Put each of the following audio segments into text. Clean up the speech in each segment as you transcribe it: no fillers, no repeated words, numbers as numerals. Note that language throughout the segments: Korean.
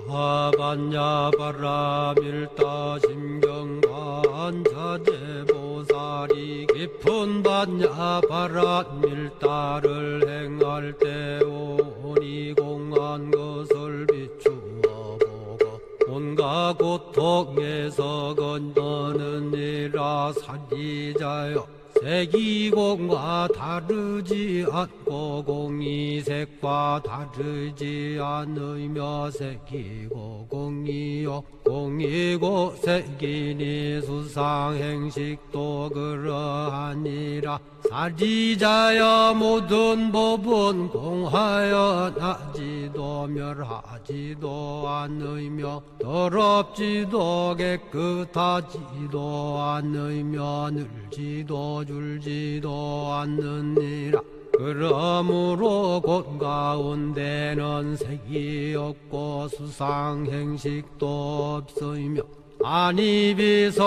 반야바라밀다 심경반자재보살이 깊은 반야바라밀다를 행할 때 오니 공한 것을 비추어 보고 온갖 고통에서 건너느니라. 사리자여 색이공과 다르지 않고 공이색과 다르지 않으며 색이고 공이요 공이고 색이니 수상행식도 그러하니라. 사리자여 모든 법은 공하여 나지도 멸하지도 않으며 더럽지도 깨끗하지도 않으며 늘지도 줄지도 않느니라. 그러므로 곳 가운데는 색이 없고 수상행식도 없으며 안이비설신의도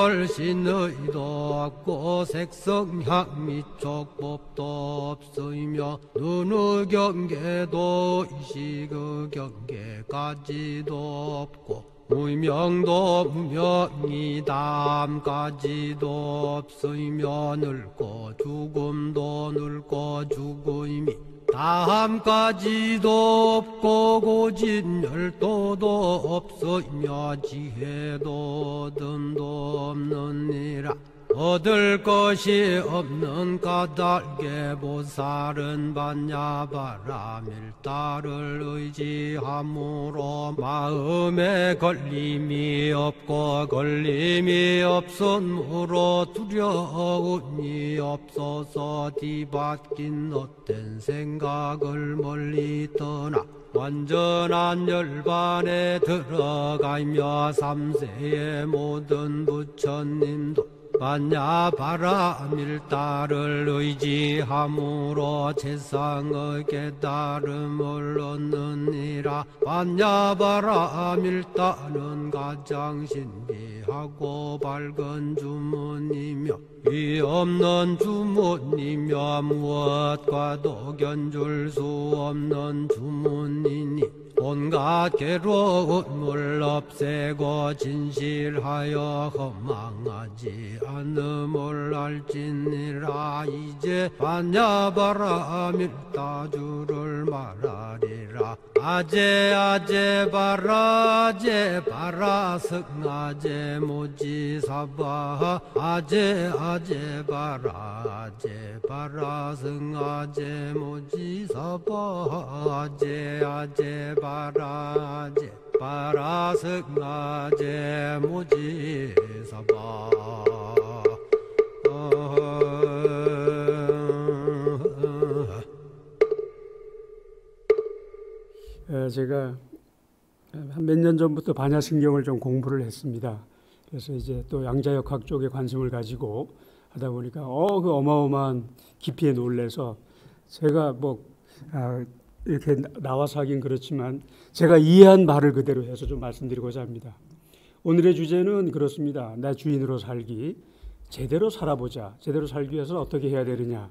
없고 색성향 미촉법도 없으며 눈의 경계도 의식의 경계까지도 없고 무명도 무명이 다함까지도 없으며 늙고 죽음도 늙고 죽음이 다함까지도 없고 고진열도도 없으며 지혜도 얻음도 없느니라. 얻을 것이 없는 까닭에 보살은 반야바라밀다를 의지함으로 마음에 걸림이 없고 걸림이 없으므로 두려움이 없어서 뒤바뀐 헛된 생각을 멀리 떠나 완전한 열반에 들어가며 삼세의 모든 부처님도 반야바라밀다를 의지함으로 세상의 깨달음을 얻느니라. 반야바라밀다는 가장 신비하고 밝은 주문이며 위없는 주문이며 무엇과도 견줄 수 없는 주문이니 온갖 괴로움을 없애고 진실하여 허망하지 않음을 알지니라. 이제 반야바라밀다주를 말하리라. 아제 아제 바라 아제 바라 승아제 모지사바 아제 아제 바라 아제 바라 승아제 모지사바 아제 아제 바라 아제 바라 승아제 모지사바. 제가 한 몇 년 전부터 반야심경을 좀 공부를 했습니다. 그래서 이제 또 양자역학 쪽에 관심을 가지고 하다 보니까 그 어마어마한 깊이에 놀래서 제가 이렇게 나와서 하긴 그렇지만 제가 이해한 말을 그대로 해서 좀 말씀드리고자 합니다. 오늘의 주제는 그렇습니다. 나 주인으로 살기, 제대로 살아보자. 제대로 살기 위해서는 어떻게 해야 되느냐.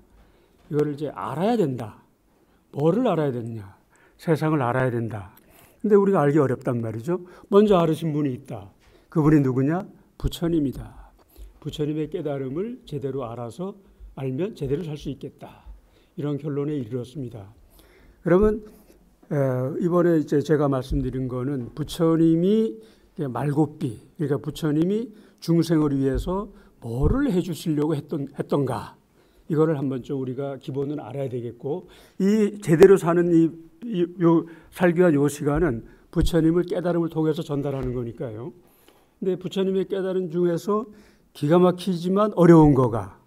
이거를 이제 알아야 된다. 뭐를 알아야 되느냐. 세상을 알아야 된다. 근데 우리가 알기 어렵단 말이죠. 먼저 알으신 분이 있다. 그분이 누구냐? 부처님이다. 부처님의 깨달음을 제대로 알아서 알면 제대로 살 수 있겠다. 이런 결론에 이르렀습니다. 그러면 이번에 이제 제가 말씀드린 거는 부처님이 말곱비, 그러니까 부처님이 중생을 위해서 뭐를 해주시려고 했던가. 이거를 한번 좀 우리가 기본은 알아야 되겠고, 이 제대로 사는 살기 위한 요 시간은 부처님을 깨달음을 통해서 전달하는 거니까요. 근데 부처님의 깨달음 중에서 기가 막히지만 어려운 거가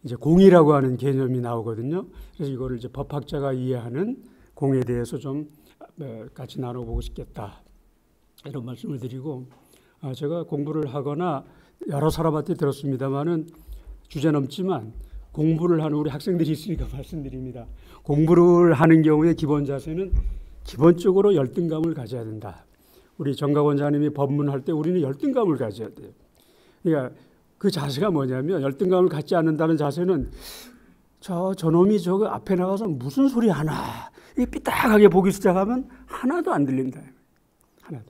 이제 공이라고 하는 개념이 나오거든요. 그래서 이거를 이제 법학자가 이해하는 공에 대해서 좀 같이 나눠보고 싶겠다. 이런 말씀을 드리고, 제가 공부를 하거나 여러 사람한테 들었습니다만은 주제 넘지만 공부를 하는 우리 학생들이 있으니까 말씀드립니다. 공부를 하는 경우에 기본 자세는 기본적으로 열등감을 가져야 된다. 우리 정각 원장님이 법문할 때 우리는 열등감을 가져야 돼요. 그러니까 그 자세가 뭐냐면, 열등감을 갖지 않는다는 자세는 저놈이 저거 앞에 나가서 무슨 소리 하나, 이 삐딱하게 보기 시작하면 하나도 안 들린다. 하나도.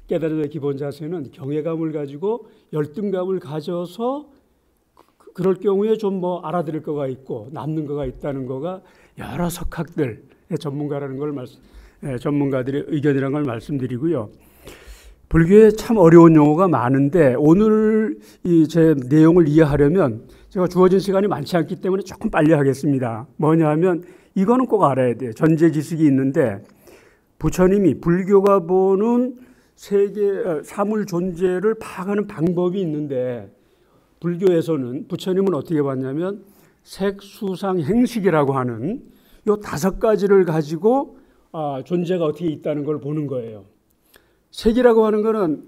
깨달음의 기본 자세는 경외감을 가지고 열등감을 가져서 그럴 경우에 좀 뭐 알아들을 거가 있고 남는 거가 있다는 거가 여러 석학들 전문가라는 걸 전문가들의 의견이라는 걸 말씀드리고요. 불교에 참 어려운 용어가 많은데 오늘 제 내용을 이해하려면 제가 주어진 시간이 많지 않기 때문에 조금 빨리 하겠습니다. 뭐냐 하면 이거는 꼭 알아야 돼요. 전제 지식이 있는데 부처님이 불교가 보는 세계 사물 존재를 파악하는 방법이 있는데 불교에서는 부처님은 어떻게 봤냐면 색수상 행식이라고 하는 이 5가지를 가지고 존재가 어떻게 있다는 걸 보는 거예요. 색이라고 하는 거는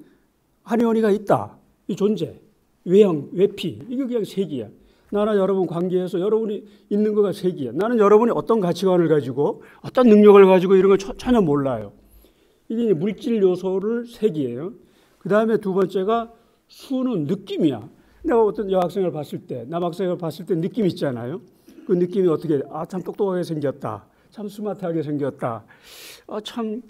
한의원이가 있다. 이 존재, 외형, 외피 이게 그냥 색이야. 나나 여러분 관계에서 여러분이 있는 거가 색이야. 나는 여러분이 어떤 가치관을 가지고 어떤 능력을 가지고 이런 걸 전혀 몰라요. 이게 물질 요소를 색이에요. 그 다음에 두 번째가 수는 느낌이야. 내가 어떤 여학생을 봤을 때, 남학생을 봤을 때 느낌 있잖아요. 그 느낌이 어떻게, 참 똑똑하게 생겼다. 참 스마트하게 생겼다. 참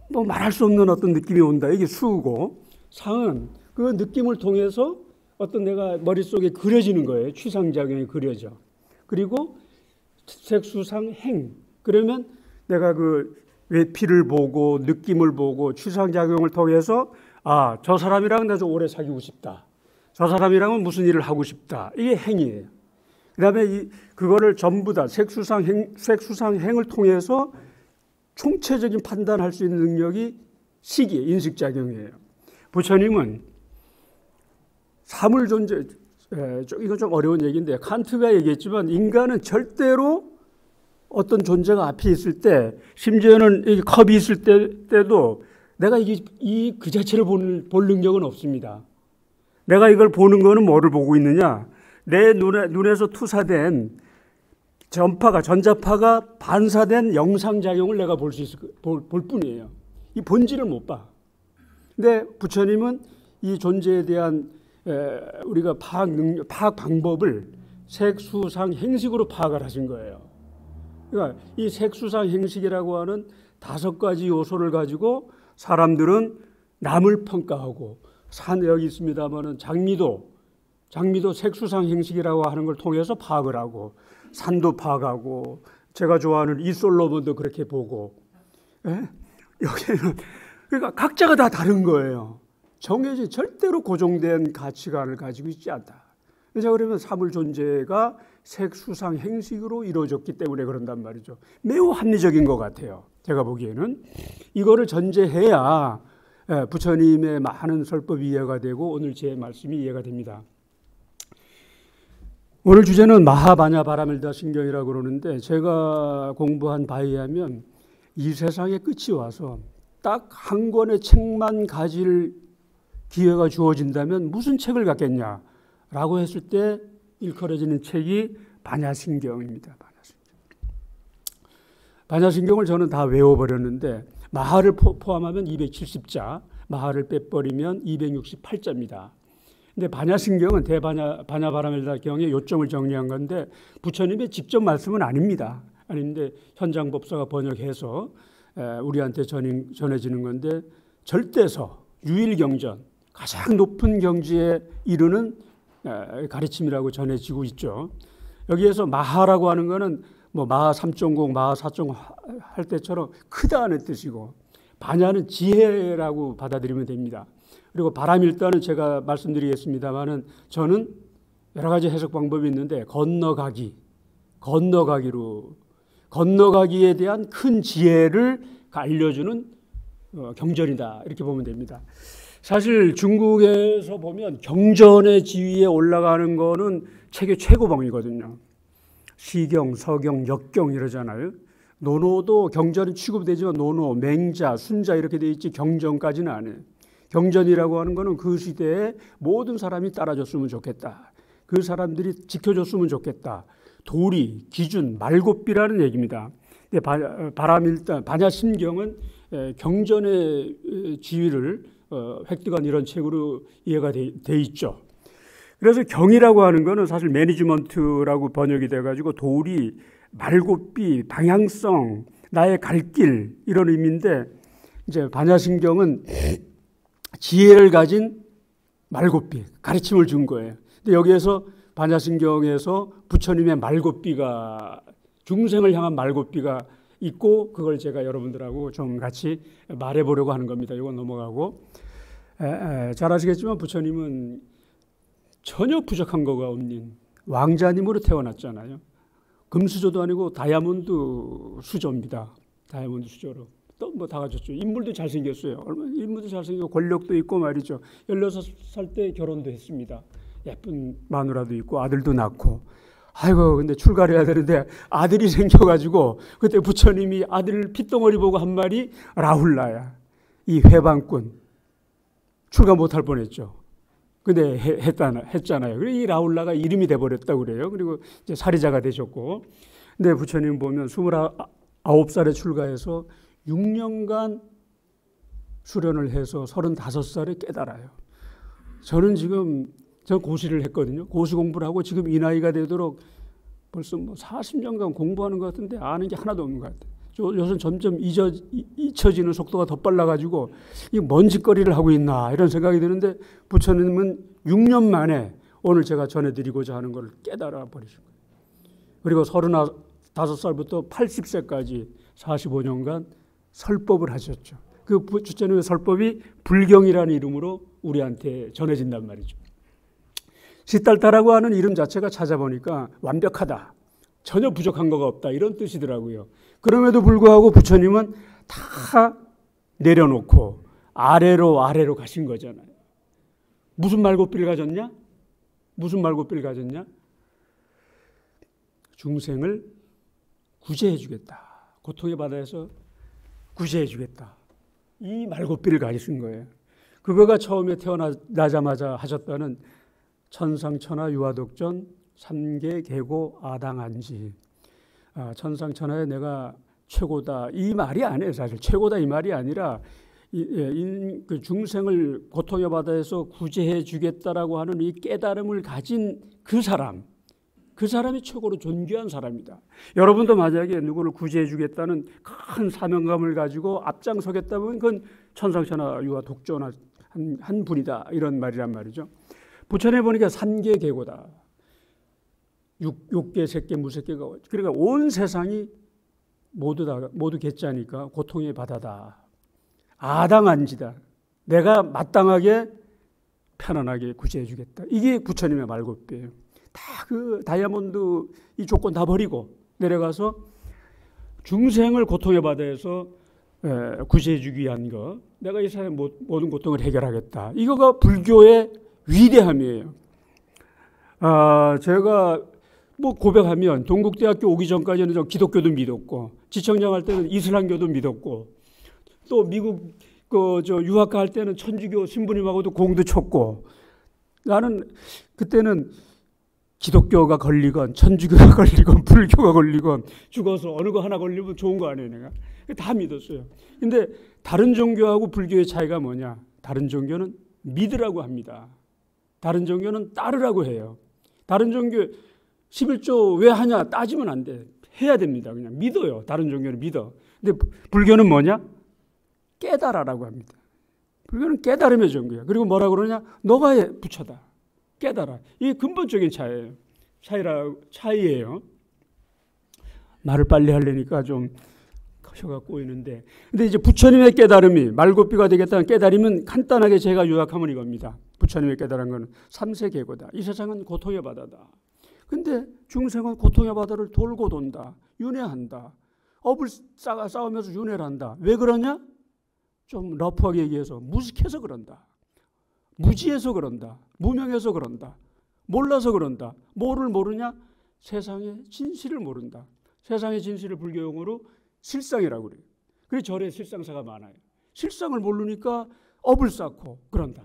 뭐 말할 수 없는 어떤 느낌이 온다. 이게 수고, 상은 그 느낌을 통해서 어떤 내가 머릿속에 그려지는 거예요. 취상작용이 그려져. 그리고 색수상 행. 그러면 내가 그 외피를 보고 느낌을 보고 취상작용을 통해서 저 사람이랑 나 좀 오래 사귀고 싶다. 저 사람이랑은 무슨 일을 하고 싶다. 이게 행이에요. 그 다음에 그거를 전부 다 색수상 행을 통해서 총체적인 판단할 수 있는 능력이 식이에요. 인식작용이에요. 부처님은 사물 존재, 이건 좀 어려운 얘기인데 칸트가 얘기했지만 인간은 절대로 어떤 존재가 앞에 있을 때 심지어는 이 컵이 있을 때도 내가 그 자체를 볼 능력은 없습니다. 내가 이걸 보는 거는 뭐를 보고 있느냐? 내 눈에서 투사된 전자파가 반사된 영상작용을 내가 볼 뿐이에요. 이 본질을 못 봐. 근데 부처님은 이 존재에 대한 우리가 파악 방법을 색수상 행식으로 파악을 하신 거예요. 그러니까 이 색수상 행식이라고 하는 5가지 요소를 가지고 사람들은 남을 평가하고 여기 있습니다만은 장미도 색수상 행식이라고 하는 걸 통해서 파악을 하고 산도 파악하고 제가 좋아하는 이솔로몬도 그렇게 보고 여기는 그러니까 각자가 다 다른 거예요. 정해진 절대로 고정된 가치관을 가지고 있지 않다. 그러면 사물 존재가 색수상 행식으로 이루어졌기 때문에 그런단 말이죠. 매우 합리적인 것 같아요. 제가 보기에는 이거를 전제해야 부처님의 많은 설법이 이해가 되고 오늘 제 말씀이 이해가 됩니다. 오늘 주제는 마하바냐바라밀다 신경이라고 그러는데 제가 공부한 바에 의하면 이 세상에 끝이 와서 딱 한 권의 책만 가질 기회가 주어진다면 무슨 책을 갖겠냐라고 했을 때 일컬어지는 책이 바냐신경입니다. 바냐신경을 저는 다 외워버렸는데 마하를 포함하면 270자, 마하를 빼버리면 268자입니다. 근데 바냐신경은 바냐바라밀다 경의 요점을 정리한 건데 부처님의 직접 말씀은 아닙니다. 아닌데 현장법사가 번역해서 우리한테 전해지는 건데 절대서, 유일경전, 가장 높은 경지에 이르는 가르침이라고 전해지고 있죠. 여기에서 마하라고 하는 거는 뭐 마하 3.0, 마하 4.0 할 때처럼 크다는 뜻이고 바냐는 지혜라고 받아들이면 됩니다. 그리고 바라밀다는 제가 말씀드리겠습니다만은 저는 여러 가지 해석 방법이 있는데 건너가기에 대한 큰 지혜를 알려주는 경전이다 이렇게 보면 됩니다. 사실 중국에서 보면 경전의 지위에 올라가는 거는 책의 최고봉이거든요. 시경, 서경, 역경 이러잖아요. 노노도 경전은 취급되지만 노노, 맹자, 순자 이렇게 돼 있지 경전까지는 안 해요. 경전이라고 하는 거는 그 시대에 모든 사람이 따라줬으면 좋겠다. 그 사람들이 지켜줬으면 좋겠다. 도리, 기준, 말곱비라는 얘기입니다. 바냐신경은 경전의 지위를 획득한 이런 책으로 이해가 돼 있죠. 그래서 경이라고 하는 거는 사실 매니지먼트라고 번역이 돼가지고 도리, 말곱비, 방향성, 나의 갈 길 이런 의미인데 이제 반야심경은 지혜를 가진 말곱비, 가르침을 준 거예요. 근데 여기에서 반야심경에서 부처님의 말곱비가, 중생을 향한 말곱비가 있고, 그걸 제가 여러분들하고 좀 같이 말해보려고 하는 겁니다. 이건 넘어가고. 잘 아시겠지만 부처님은 전혀 부족한 거가 없는 왕자님으로 태어났잖아요. 금수저도 아니고 다이아몬드 수저입니다. 다이아몬드 수저로. 또 뭐 다 가졌죠. 인물도 잘생겼어요. 인물도 잘생기고 권력도 있고 말이죠. 16살 때 결혼도 했습니다. 예쁜 마누라도 있고 아들도 낳고. 아이고, 근데 출가를 해야 되는데 아들이 생겨가지고 그때 부처님이 아들 핏덩어리 보고 한 말이 라훌라야. 이 회방꾼. 출가 못할 뻔했죠. 근데 했잖아요. 그리고 이 라훌라가 이름이 돼버렸다고 그래요. 그리고 이제 사리자가 되셨고. 근데 부처님 보면 29살에 출가해서 6년간 수련을 해서 35살에 깨달아요. 저는 지금 저 고시를 했거든요. 고시 공부를 하고 지금 이 나이가 되도록 벌써 뭐 40년간 공부하는 것 같은데 아는 게 하나도 없는 것 같아요. 요즘 점점 잊혀지는 속도가 더 빨라가지고 이 뭔 짓거리를 하고 있나 이런 생각이 드는데 부처님은 6년 만에 오늘 제가 전해드리고자 하는 걸 깨달아 버리신 거예요. 그리고 35살부터 80세까지 45년간 설법을 하셨죠. 그 부처님의 설법이 불경이라는 이름으로 우리한테 전해진단 말이죠. 시달타라고 하는 이름 자체가 찾아보니까 완벽하다. 전혀 부족한 거가 없다. 이런 뜻이더라고요. 그럼에도 불구하고 부처님은 다 내려놓고 아래로 가신 거잖아요. 무슨 말고삐를 가졌냐? 무슨 말고삐를 가졌냐? 중생을 구제해 주겠다. 고통의 바다에서 구제해 주겠다. 이 말고삐를 가지신 거예요. 그거가 처음에 태어나자마자 하셨다는 천상천하 유화독전 3계 계고 아당한지. 천상천하에 내가 최고다. 이 말이 아니에요. 사실 최고다 이 말이 아니라 그 중생을 고통의 바다에서 구제해 주겠다라고 하는 이 깨달음을 가진 그 사람이 최고로 존귀한 사람이다. 여러분도 만약에 누구를 구제해 주겠다는 큰 사명감을 가지고 앞장서겠다면 그건 천상천하 유화독전 한 분이다. 이런 말이란 말이죠. 부처님 보니까 3계 계고다. 6계, 색계, 무색계가 그러니까 온 세상이 모두 개짜니까 고통의 바다다. 아당한지다. 내가 마땅하게 편안하게 구제해 주겠다. 이게 부처님의 말고삐예요. 다 그 다이아몬드 이 조건 다 버리고 내려가서 중생을 고통의 바다에서 구제해 주기 위한 거. 내가 이 사람의 모든 고통을 해결하겠다. 이거가 불교의 위대함이에요. 제가 뭐 고백하면 동국대학교 오기 전까지는 저 기독교도 믿었고 지청장 할 때는 이슬람교도 믿었고 또 미국 유학가 할 때는 천주교 신부님하고도 공도 쳤고 나는 그때는 기독교가 걸리건 천주교가 걸리건 불교가 걸리건 죽어서 어느 거 하나 걸리면 좋은 거 아니에요. 내가 다 믿었어요. 근데 다른 종교하고 불교의 차이가 뭐냐? 다른 종교는 믿으라고 합니다. 다른 종교는 따르라고 해요. 다른 종교 11조 왜 하냐 따지면 안 돼. 해야 됩니다. 그냥 믿어요. 다른 종교는 믿어. 근데 불교는 뭐냐? 깨달아라고 합니다. 불교는 깨달음의 종교야. 그리고 뭐라고 그러냐? 너가 해, 부처다. 깨달아. 이게 근본적인 차이예요. 말을 빨리 하려니까 좀 혀가 꼬이는데. 근데 이제 부처님의 깨달음이 말고삐가 되겠다는 깨달음은 간단하게 제가 요약하면 이겁니다. 부처님의 깨달은 것은 3세 계고다. 이 세상은 고통의 바다다. 근데 중생은 고통의 바다를 돌고 돈다. 윤회한다. 업을 쌓으면서 윤회를 한다. 왜 그러냐? 좀 러프하게 얘기해서 무식해서 그런다. 무지해서 그런다. 무명해서 그런다. 몰라서 그런다. 뭐를 모르냐? 세상의 진실을 모른다. 세상의 진실을 불교용어로 실상이라고 그래요. 그래서 절에 실상사가 많아요. 실상을 모르니까 업을 쌓고 그런다.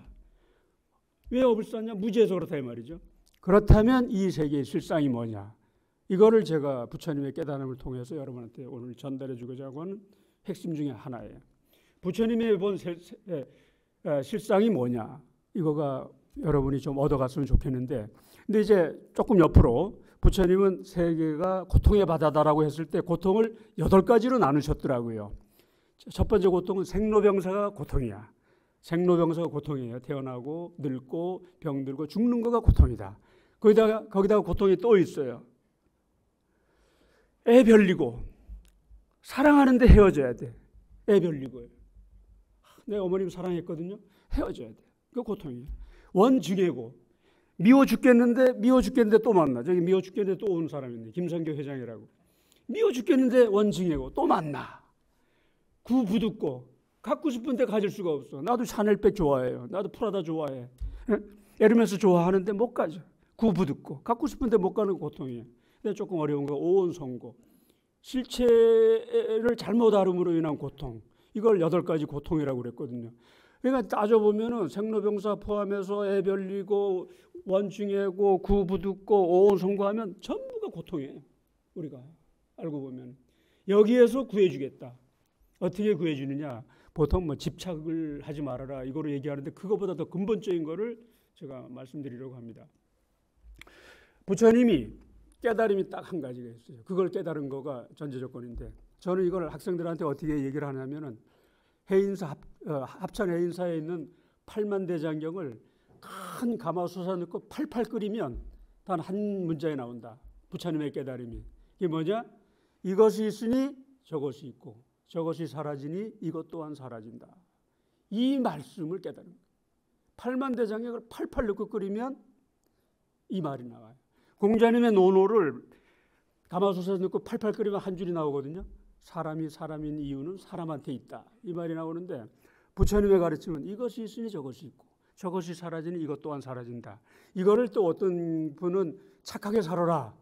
왜 업을 쌓냐? 무지해서 그렇다 이 말이죠. 그렇다면 이 세계의 실상이 뭐냐? 이거를 제가 부처님의 깨달음을 통해서 여러분한테 오늘 전달해 주고자 하는 핵심 중에 하나예요. 부처님의 본 실상이 뭐냐? 이거가 여러분이 좀 얻어갔으면 좋겠는데, 근데 이제 조금 옆으로 부처님은 세계가 고통의 바다다라고 했을 때 고통을 8가지로 나누셨더라고요. 첫 번째 고통은 생로병사가 고통이야. 생로병사가 고통이에요. 태어나고 늙고 병들고 죽는 거가 고통이다. 거기다가 고통이 또 있어요. 애 별리고 사랑하는데 헤어져야 돼. 애 별리고요. 내 어머님 사랑했거든요. 헤어져야 돼. 그 고통이에요. 원증해고 미워 죽겠는데 또 만나. 저기 미워 죽겠는데 또 온 사람이 있네. 김성교 회장이라고. 미워 죽겠는데 원증해고 또 만나. 구부듣고 갖고 싶은데 가질 수가 없어. 나도 샤넬백 좋아해요. 나도 프라다 좋아해. 에르메스 좋아하는데 못 가죠. 구부듣고 갖고 싶은데 못 가는 고통이에요. 근데 조금 어려운 거 오온성고. 실체를 잘못 알음으로 인한 고통. 이걸 8가지 고통이라고 그랬거든요. 그러니까 따져보면은 생로병사 포함해서 애 별리고 원증해고 구부듣고 오온성고하면 전부가 고통이에요. 우리가 알고 보면 여기에서 구해주겠다. 어떻게 구해주느냐? 보통 뭐 집착을 하지 말아라 이거로 얘기하는데 그거보다 더 근본적인 거를 제가 말씀드리려고 합니다. 부처님이 깨달음이 딱 한 가지가 있어요. 그걸 깨달은 거가 전제 조건인데 저는 이걸 학생들한테 어떻게 얘기를 하냐면은 합천 해인사에 있는 8만 대장경을 큰 가마솥에 넣고 팔팔 끓이면 단 한 문장에 나온다. 부처님의 깨달음이. 이게 뭐냐? 이것이 있으니 저것이 있고 저것이 사라지니 이것 또한 사라진다. 이 말씀을 깨달은 거예요. 8만 대장경을 팔팔 넣고 끓이면 이 말이 나와요. 공자님의 논어를 가마솥에 넣고 팔팔 끓이면 한 줄이 나오거든요. 사람이 사람인 이유는 사람한테 있다. 이 말이 나오는데 부처님의 가르침은 이것이 있으니 저것이 있고 저것이 사라지니 이것 또한 사라진다. 이거를 또 어떤 분은 착하게 살아라.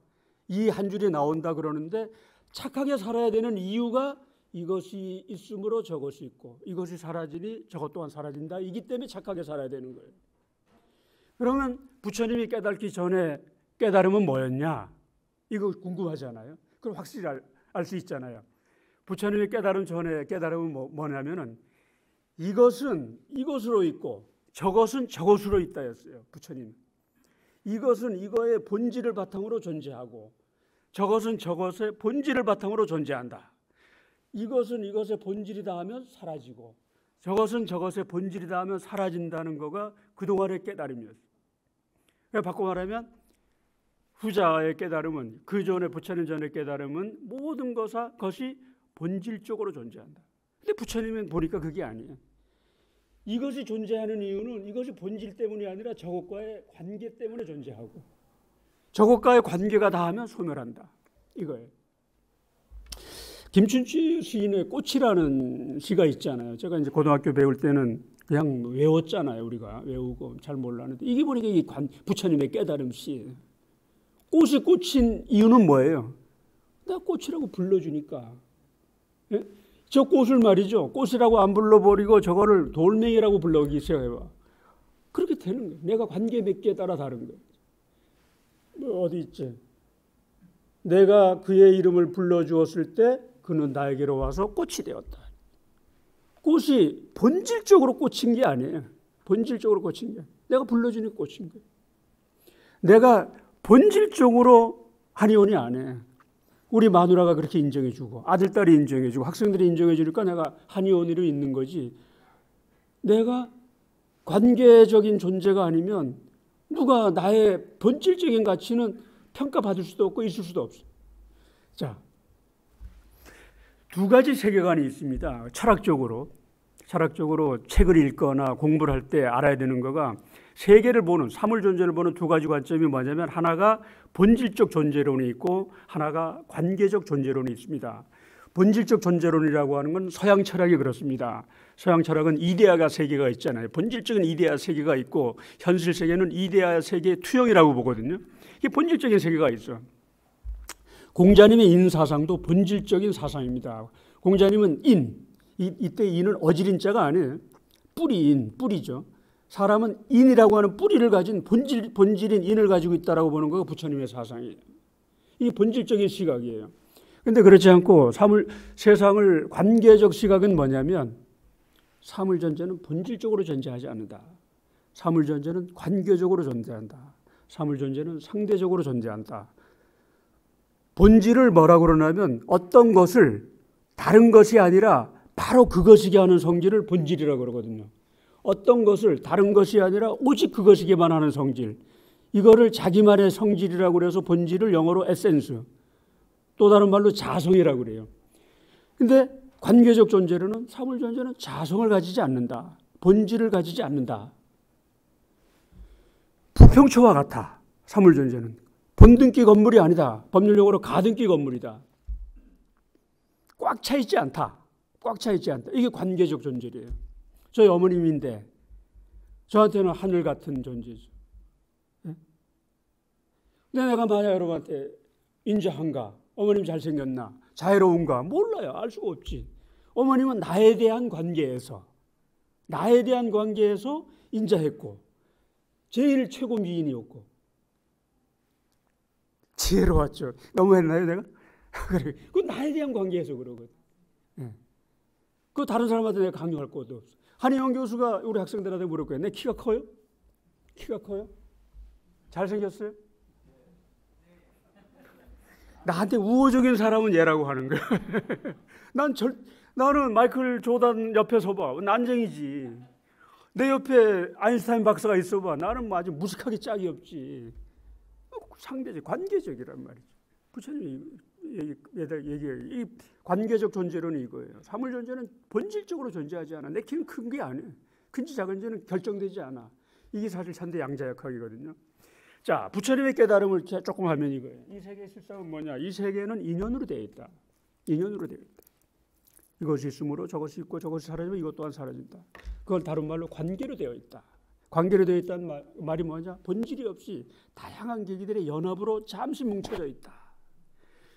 이 한 줄이 나온다 그러는데 착하게 살아야 되는 이유가 이것이 있으므로 저것이 있고 이것이 사라지니 저것 또한 사라진다. 이기 때문에 착하게 살아야 되는 거예요. 그러면 부처님이 깨닫기 전에 깨달음은 뭐였냐? 이거 궁금하잖아요. 그럼 확실히 알 수 있잖아요. 부처님이 깨달음 전에 깨달음은 뭐냐면은 이것은 이것으로 있고 저것은 저것으로 있다였어요. 부처님. 이것은 이거의 본질을 바탕으로 존재하고 저것은 저것의 본질을 바탕으로 존재한다. 이것은 이것의 본질이다 하면 사라지고 저것은 저것의 본질이다 하면 사라진다는 거가 그동안의 깨달음이었어요. 바꿔 말하면 후자의 깨달음은 그 전에 부처님 전의 깨달음은 모든 것이 본질적으로 존재한다. 근데 부처님은 보니까 그게 아니에요. 이것이 존재하는 이유는 이것이 본질 때문이 아니라 저것과의 관계 때문에 존재하고 저것과의 관계가 닿으면 소멸한다. 이거예요. 김춘추 시인의 꽃이라는 시가 있잖아요. 제가 이제 고등학교 배울 때는 그냥 외웠잖아요. 우리가 외우고 잘 몰랐는데 이게 보니까 이 부처님의 깨달음 시. 꽃이 꽂힌 이유는 뭐예요? 내가 꽃이라고 불러주니까. 예? 저 꽃을 말이죠. 꽃이라고 안 불러버리고 저거를 돌멩이라고 불러오기 시작해봐. 그렇게 되는 거예요. 내가 관계 맺기에 따라 다른 거예요. 뭐 어디 있지? 내가 그의 이름을 불러주었을 때 그는 나에게로 와서 꽃이 되었다. 꽃이 본질적으로 꽂힌 게 아니에요. 본질적으로 꽂힌 게 아니에요. 내가 불러주니 꽂힌 거예요. 내가 본질적으로 한의원이 안 해. 우리 마누라가 그렇게 인정해주고 아들딸이 인정해주고 학생들이 인정해주니까 내가 한의원으로 있는 거지. 내가 관계적인 존재가 아니면 누가 나의 본질적인 가치는 평가받을 수도 없고 있을 수도 없어. 자, 2가지 세계관이 있습니다. 철학적으로 책을 읽거나 공부를 할 때 알아야 되는 거가 세계를 보는 사물 존재를 보는 2가지 관점이 뭐냐면 하나가 본질적 존재론이 있고 하나가 관계적 존재론이 있습니다. 본질적 존재론이라고 하는 건 서양 철학이 그렇습니다. 서양 철학은 이데아가 세계가 있잖아요. 본질적인 이데아 세계가 있고 현실 세계는 이데아 세계의 투영이라고 보거든요. 이게 본질적인 세계가 있어. 공자님의 인사상도 본질적인 사상입니다. 공자님은 이때 인은 어지린자가 아니에요. 뿌리죠. 사람은 인이라고 하는 뿌리를 가진 본질인 인을 가지고 있다라고 보는 거가 부처님의 사상이에요. 이게 본질적인 시각이에요. 그런데 그렇지 않고 세상을 관계적 시각은 뭐냐면 사물 존재는 본질적으로 존재하지 않는다. 사물 존재는 관계적으로 존재한다. 사물 존재는 상대적으로 존재한다. 본질을 뭐라고 그러냐면 어떤 것을 다른 것이 아니라 바로 그것이게 하는 성질을 본질이라고 그러거든요. 어떤 것을 다른 것이 아니라 오직 그것이게만 하는 성질. 이거를 자기만의 성질이라고 그래서 본질을 영어로 에센스, 또 다른 말로 자성이라고 그래요. 근데 관계적 존재로는, 사물 존재는 자성을 가지지 않는다. 본질을 가지지 않는다. 부평초와 같아. 사물 존재는 본등기 건물이 아니다. 법률용어로 가등기 건물이다. 꽉 차 있지 않다. 꽉 차 있지 않다. 이게 관계적 존재예요. 저희 어머님인데 저한테는 하늘 같은 존재죠. 네? 근데 내가 만약 여러분한테 인자한가, 어머님 잘생겼나, 자애로운가 몰라요. 알 수가 없지. 어머님은 나에 대한 관계에서 인자했고 제일 최고 미인이었고 지혜로웠죠. 너무 했나요 내가? 그래. 그건 나에 대한 관계에서 그러거든. 네. 그 다른 사람한테 내가 강요할 것도 없어. 한희영 교수가 우리 학생들한테 물을 거예요. 내 키가 커요? 키가 커요? 잘생겼어요? 나한테 우호적인 사람은 얘라고 하는 거야. 나는 마이클 조던 옆에 서봐. 난쟁이지. 내 옆에 아인슈타인 박사가 있어봐. 나는 아주 무식하게 짝이 없지. 상대적, 관계적이란 말이죠. 부처님이 얘기해요. 이 관계적 존재론은 이거예요. 사물 존재는 본질적으로 존재하지 않아. 내 키는 큰 게 아니에요. 큰지 작은지는 결정되지 않아. 이게 사실 찬대 양자역학이거든요. 자, 부처님의 깨달음을 조금 하면 이거예요. 이 세계의 실상은 뭐냐? 이 세계는 인연으로 되어 있다. 인연으로 되어 있다. 이것이 있으므로 저것이 있고 저것이 사라지면 이것 또한 사라진다. 그걸 다른 말로 관계로 되어 있다. 관계로 되어 있다는 말이 뭐냐? 본질이 없이 다양한 계기들의 연합으로 잠시 뭉쳐져 있다.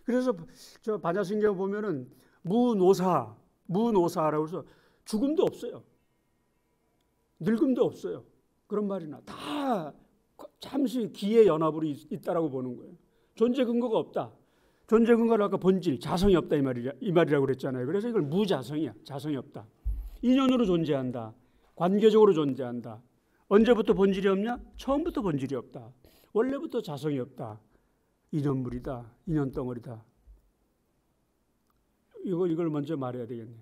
그래서 저 반야신경 보면은 무노사라고 해서 죽음도 없어요. 늙음도 없어요. 그런 말이나 다 잠시 기의 연합으로 있다라고 보는 거예요. 존재 근거가 없다. 존재 근거는 아까 본질, 자성이 없다 이 말이라고 그랬잖아요. 그래서 이걸 무자성이야. 자성이 없다. 인연으로 존재한다. 관계적으로 존재한다. 언제부터 본질이 없냐? 처음부터 본질이 없다. 원래부터 자성이 없다. 인연물이다. 인연덩어리다. 이걸 먼저 말해야 되겠네.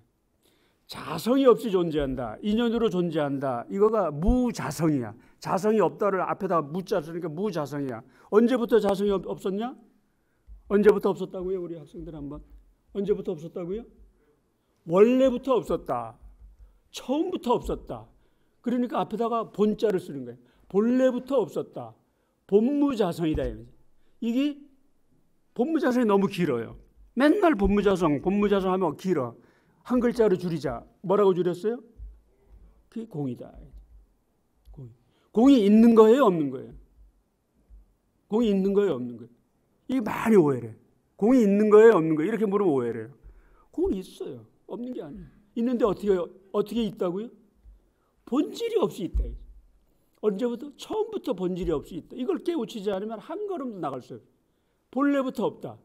자성이 없이 존재한다. 인연으로 존재한다. 이거가 무자성이야. 자성이 없다를 앞에다 무자 쓰니까 무자성이야. 언제부터 자성이 없었냐? 언제부터 없었다고요? 우리 학생들 한번. 언제부터 없었다고요? 원래부터 없었다. 처음부터 없었다. 그러니까 앞에다가 본자를 쓰는 거예요. 본래부터 없었다. 본무자성이다. 이게 본무자성이 너무 길어요. 맨날 본무자성 하면 길어. 한 글자로 줄이자. 뭐라고 줄였어요? 그게 공이다. 공이 있는 거예요? 없는 거예요? 공이 있는 거예요? 없는 거예요? 이게 많이 오해를 해요. 공이 있는 거예요? 없는 거예요? 이렇게 물으면 오해를 해요. 공이 있어요. 없는 게 아니에요. 있는데 어떻게 있다고요? 본질이 없이 있다. 언제부터? 처음부터 본질이 없이 있다. 이걸 깨우치지 않으면 한 걸음도 나갈 수 없어요. 본래부터 없다.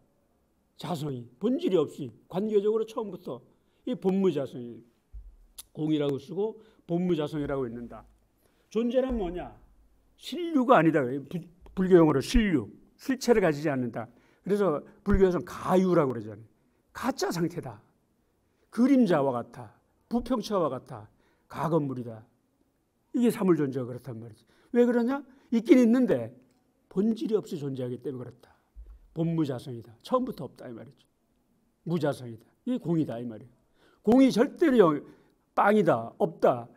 자성이 본질이 없이 관계적으로 처음부터 이 본무자성이 공이라고 쓰고 본무자성이라고 있는다. 존재란 뭐냐? 실류가 아니다. 불교 용어로 실류, 실체를 가지지 않는다. 그래서 불교에서는 가유라고 그러잖아요. 가짜 상태다. 그림자와 같아. 부평차와 같아. 가건물이다. 이게 사물 존재가 그렇단 말이지. 왜 그러냐? 있긴 있는데 본질이 없이 존재하기 때문에 그렇다. 본무자성이다. 처음부터 없다 이 말이죠. 무자성이다. 이게 공이다 이 말이에요. 공이 절대로 빵이다. 없다.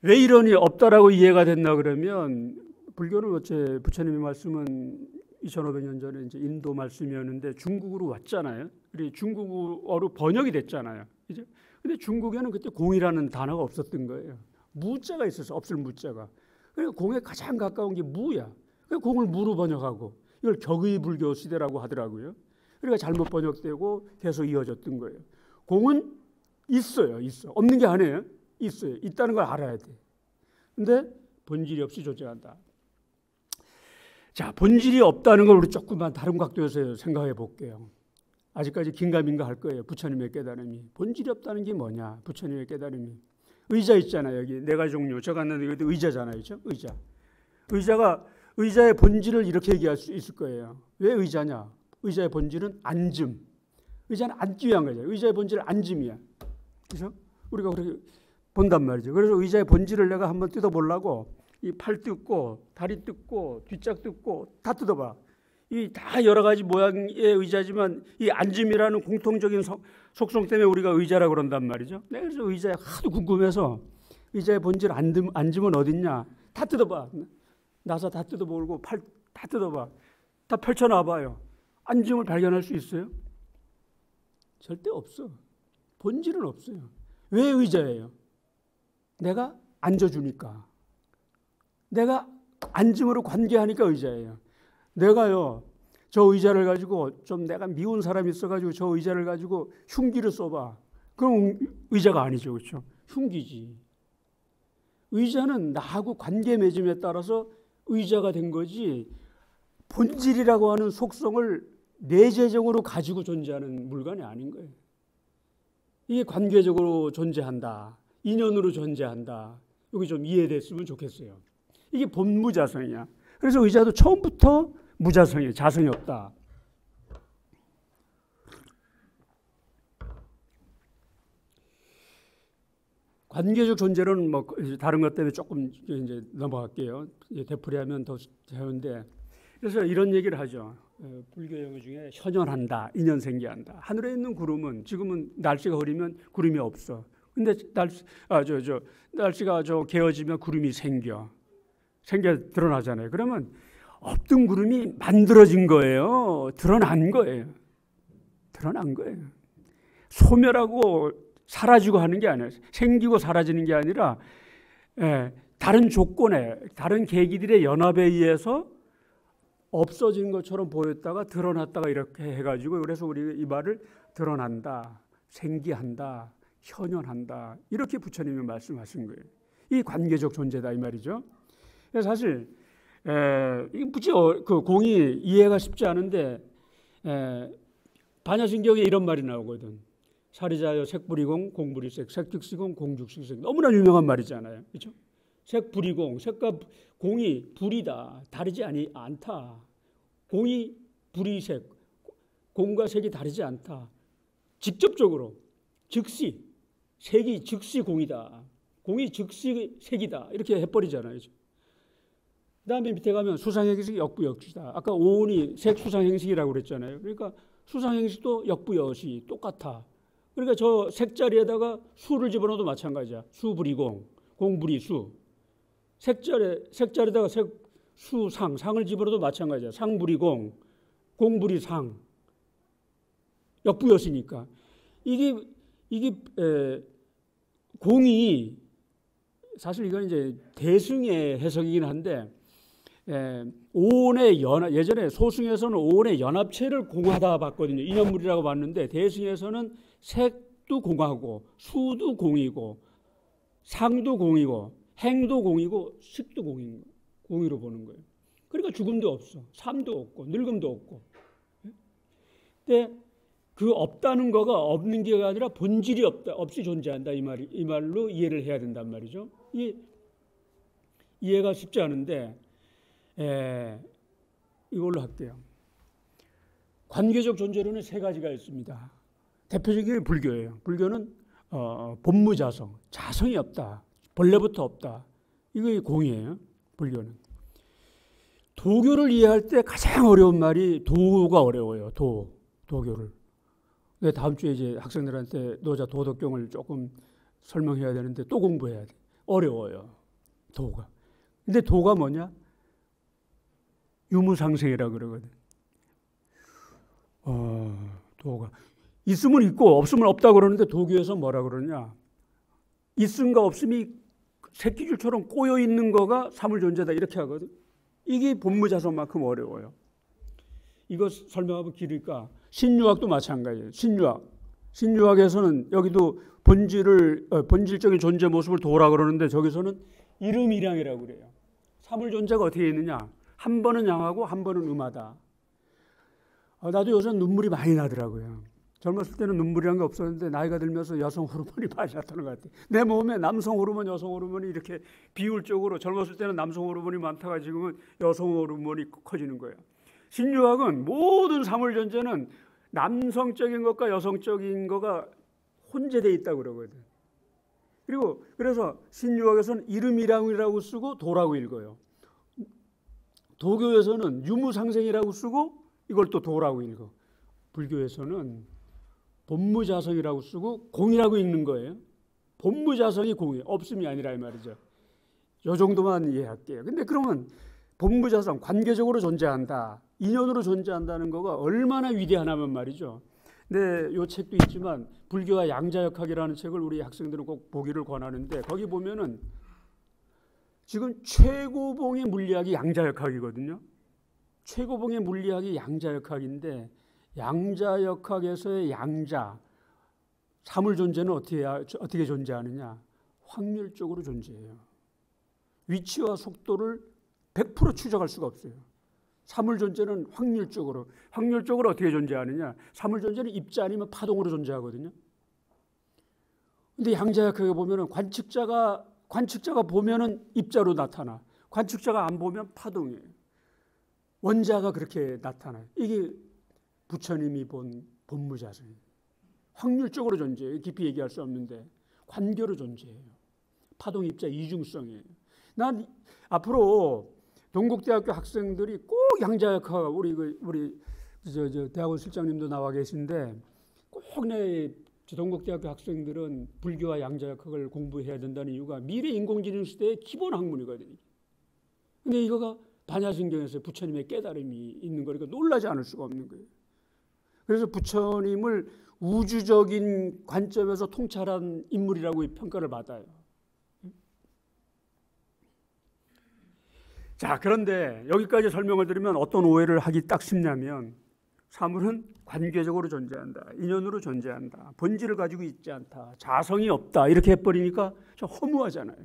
왜 이러니 없다라고 이해가 됐나 그러면 불교는 어째 부처님의 말씀은 2500년 전에 이제 인도 말씀이었는데 중국으로 왔잖아요. 그리고 중국어로 번역이 됐잖아요. 그죠? 근데 중국에는 그때 공이라는 단어가 없었던 거예요. 무자가 있어서 없을 무자가. 그러니까 공에 가장 가까운 게 무야. 그러니까 공을 무로 번역하고 이걸 격의 불교 시대라고 하더라고요. 그러니까 잘못 번역되고 계속 이어졌던 거예요. 공은 있어요. 있어. 없는 게 아니에요. 있어요. 있다는 걸 알아야 돼. 근데 본질이 없이 존재한다. 자, 본질이 없다는 걸 우리 조금만 다른 각도에서 생각해 볼게요. 아직까지 긴가민가 할 거예요. 부처님의 깨달음이. 본질이 없다는 게 뭐냐? 부처님의 깨달음이. 의자 있잖아요. 여기 네 가지 종류. 저 갔는데 여기 의자잖아요. 그렇죠? 의자의 본질을 이렇게 얘기할 수 있을 거예요. 왜 의자냐? 의자의 본질은 앉음. 의자는 앉기 위한 거죠. 의자의 본질은 앉음이야. 그렇죠? 우리가 그렇게 본단 말이죠. 그래서 의자의 본질을 내가 한번 뜯어보려고 이 팔 뜯고 다리 뜯고 뒷짝 뜯고 다 뜯어봐. 이 다 여러 가지 모양의 의자지만 이 앉음이라는 공통적인 속성 때문에 우리가 의자라고 그런단 말이죠. 내가 그래서 의자에 하도 궁금해서 의자의 본질 앉으면 어딨냐 다 뜯어봐. 나사 다 뜯어보고 팔 다 뜯어봐. 다 펼쳐놔봐요. 앉음을 발견할 수 있어요? 절대 없어. 본질은 없어요. 왜 의자예요? 내가 앉아주니까. 내가 앉음으로 관계하니까 의자예요. 내가요, 저 의자를 가지고 좀 내가 미운 사람이 있어가지고 저 의자를 가지고 흉기를 쏘봐. 그럼 의자가 아니죠. 그렇죠? 흉기지. 의자는 나하고 관계 맺음에 따라서 의자가 된 거지 본질이라고 하는 속성을 내재적으로 가지고 존재하는 물건이 아닌 거예요. 이게 관계적으로 존재한다. 인연으로 존재한다. 여기 좀 이해됐으면 좋겠어요. 이게 본무자성이야. 그래서 의자도 처음부터 무자성이에요. 자성이 없다. 관계적 존재는 뭐 다른 것 때문에 조금 이제 넘어갈게요. 되풀이하면 더 되는데 그래서 이런 얘기를 하죠. 불교 용어 중에 현현한다, 인연 생기한다. 하늘에 있는 구름은 지금은 날씨가 흐리면 구름이 없어. 근데 날씨가 개어지면 구름이 생겨 드러나잖아요. 그러면 없던 구름이 만들어진 거예요. 드러난 거예요. 소멸하고 사라지고 하는 게 아니에요. 생기고 사라지는 게 아니라 다른 조건에 다른 계기들의 연합에 의해서 없어진 것처럼 보였다가 드러났다가 이렇게 해가지고 그래서 우리 이 말을 드러난다, 생기한다, 현현한다 이렇게 부처님이 말씀하신 거예요. 이 관계적 존재다 이 말이죠. 그래서 사실 그 공이 이해가 쉽지 않은데 반야신경에 이런 말이 나오거든. 사리자여 색불이공 공불이색 색즉시공 공즉시색 너무나 유명한 말이잖아요. 그렇죠? 색불이공 색과 공이 불이다. 다르지 않다. 공이 불이 색 공과 색이 다르지 않다. 직접적으로 즉시 색이 즉시 공이다. 공이 즉시 색이다. 이렇게 해버리잖아요. 그렇죠? 그 다음에 밑에 가면 수상행식이 역부역시다. 아까 오온이 색수상행식이라고 그랬잖아요. 그러니까 수상행식도 역부여시 똑같아. 그러니까 저 색자리에다가 수를 집어넣어도 마찬가지야. 수불이공, 공불이수. 색자리에다가 수상, 상을 집어넣어도 마찬가지야. 상불이공, 공불이상. 역부여시니까. 이게 공이 사실 이건 이제 대승의 해석이긴 한데 오온의 연합, 예전에 소승에서는 오온의 연합체를 공하다 봤거든요. 인연물이라고 봤는데 대승에서는 색도 공하고 수도 공이고 상도 공이고 행도 공이고 식도 공이로 보는 거예요. 그러니까 죽음도 없어. 삶도 없고 늙음도 없고. 근데 그 없다는 거가 없는 게 아니라 본질이 없이 존재한다 이 말로 이해를 해야 된단 말이죠. 이해가 쉽지 않은데 이걸로 할게요. 관계적 존재론은 세 가지가 있습니다. 대표적인 게 불교예요. 불교는 본무자성, 자성이 없다. 본래부터 없다. 이게 공이에요. 불교는. 도교를 이해할 때 가장 어려운 말이 도가 어려워요. 도교를. 다음 주에 이제 학생들한테 노자 도덕경을 조금 설명해야 되는데 또 공부해야 돼. 어려워요. 도가. 근데 도가 뭐냐? 유무상생이라고 그러거든. 도가. 있으면 있고 없으면 없다고 그러는데 도교에서 뭐라 그러냐? 있음과 없음이 새끼줄처럼 꼬여 있는 거가 사물존재다 이렇게 하거든. 이게 본무자성만큼 어려워요. 이거 설명하면 길으니까 신유학도 마찬가지예요. 신유학에서는 여기도 본질적인 존재 모습을 도라 그러는데 저기서는 이름이량이라고 그래요. 사물존재가 어떻게 있느냐? 한 번은 양하고 한 번은 음하다. 나도 요새 눈물이 많이 나더라고요. 젊었을 때는 눈물이란 게 없었는데 나이가 들면서 여성 호르몬이 많이 나타나는 것 같아요. 내 몸에 남성 호르몬, 여성 호르몬이 이렇게 비율적으로 젊었을 때는 남성 호르몬이 많다가 지금은 여성 호르몬이 커지는 거예요. 신유학은 모든 사물 존재는 남성적인 것과 여성적인 것가 혼재되어 있다고 그러거든. 그리고 그래서 신유학에서는 이름이라고 쓰고 도라고 읽어요. 도교에서는 유무상생이라고 쓰고 이걸 또 도라고 읽어. 불교에서는 본무자성이라고 쓰고 공이라고 읽는 거예요. 본무자성이 공이에요. 없음이 아니라 이 말이죠. 이 정도만 이해할게요. 근데 그러면 본무자성, 관계적으로 존재한다, 인연으로 존재한다는 거가 얼마나 위대하냐면 말이죠. 네, 이 책도 있지만 불교와 양자역학이라는 책을 우리 학생들은 꼭 보기를 권하는데 거기 보면은 지금 최고봉의 물리학이 양자역학이거든요. 최고봉의 물리학이 양자역학인데 양자역학에서의 양자, 사물 존재는 어떻게 존재하느냐? 확률적으로 존재해요. 위치와 속도를 100% 추적할 수가 없어요. 사물 존재는 확률적으로 어떻게 존재하느냐? 사물 존재는 입자 아니면 파동으로 존재하거든요. 근데 양자역학에 보면은 관측자가 보면은 입자로 나타나. 관측자가 안 보면 파동이에요. 원자가 그렇게 나타나요. 이게 부처님이 본 본무자성이에요. 확률적으로 존재해요. 깊이 얘기할 수 없는데 관계로 존재해요. 파동 입자 이중성이에요. 난 앞으로 동국대학교 학생들이 꼭 양자역학, 우리 대학원 실장님도 나와 계신데 꼭 내 동국대학교 학생들은 불교와 양자역학을 공부해야 된다는 이유가 미래 인공지능 시대의 기본 학문이거든요. 근데 이거가 반야신경에서 부처님의 깨달음이 있는 거니까 놀라지 않을 수가 없는 거예요. 그래서 부처님을 우주적인 관점에서 통찰한 인물이라고 평가를 받아요. 자, 그런데 여기까지 설명을 드리면 어떤 오해를 하기 딱 쉽냐면 사물은 관계적으로 존재한다, 인연으로 존재한다, 본질을 가지고 있지 않다, 자성이 없다 이렇게 해버리니까 좀 허무하잖아요.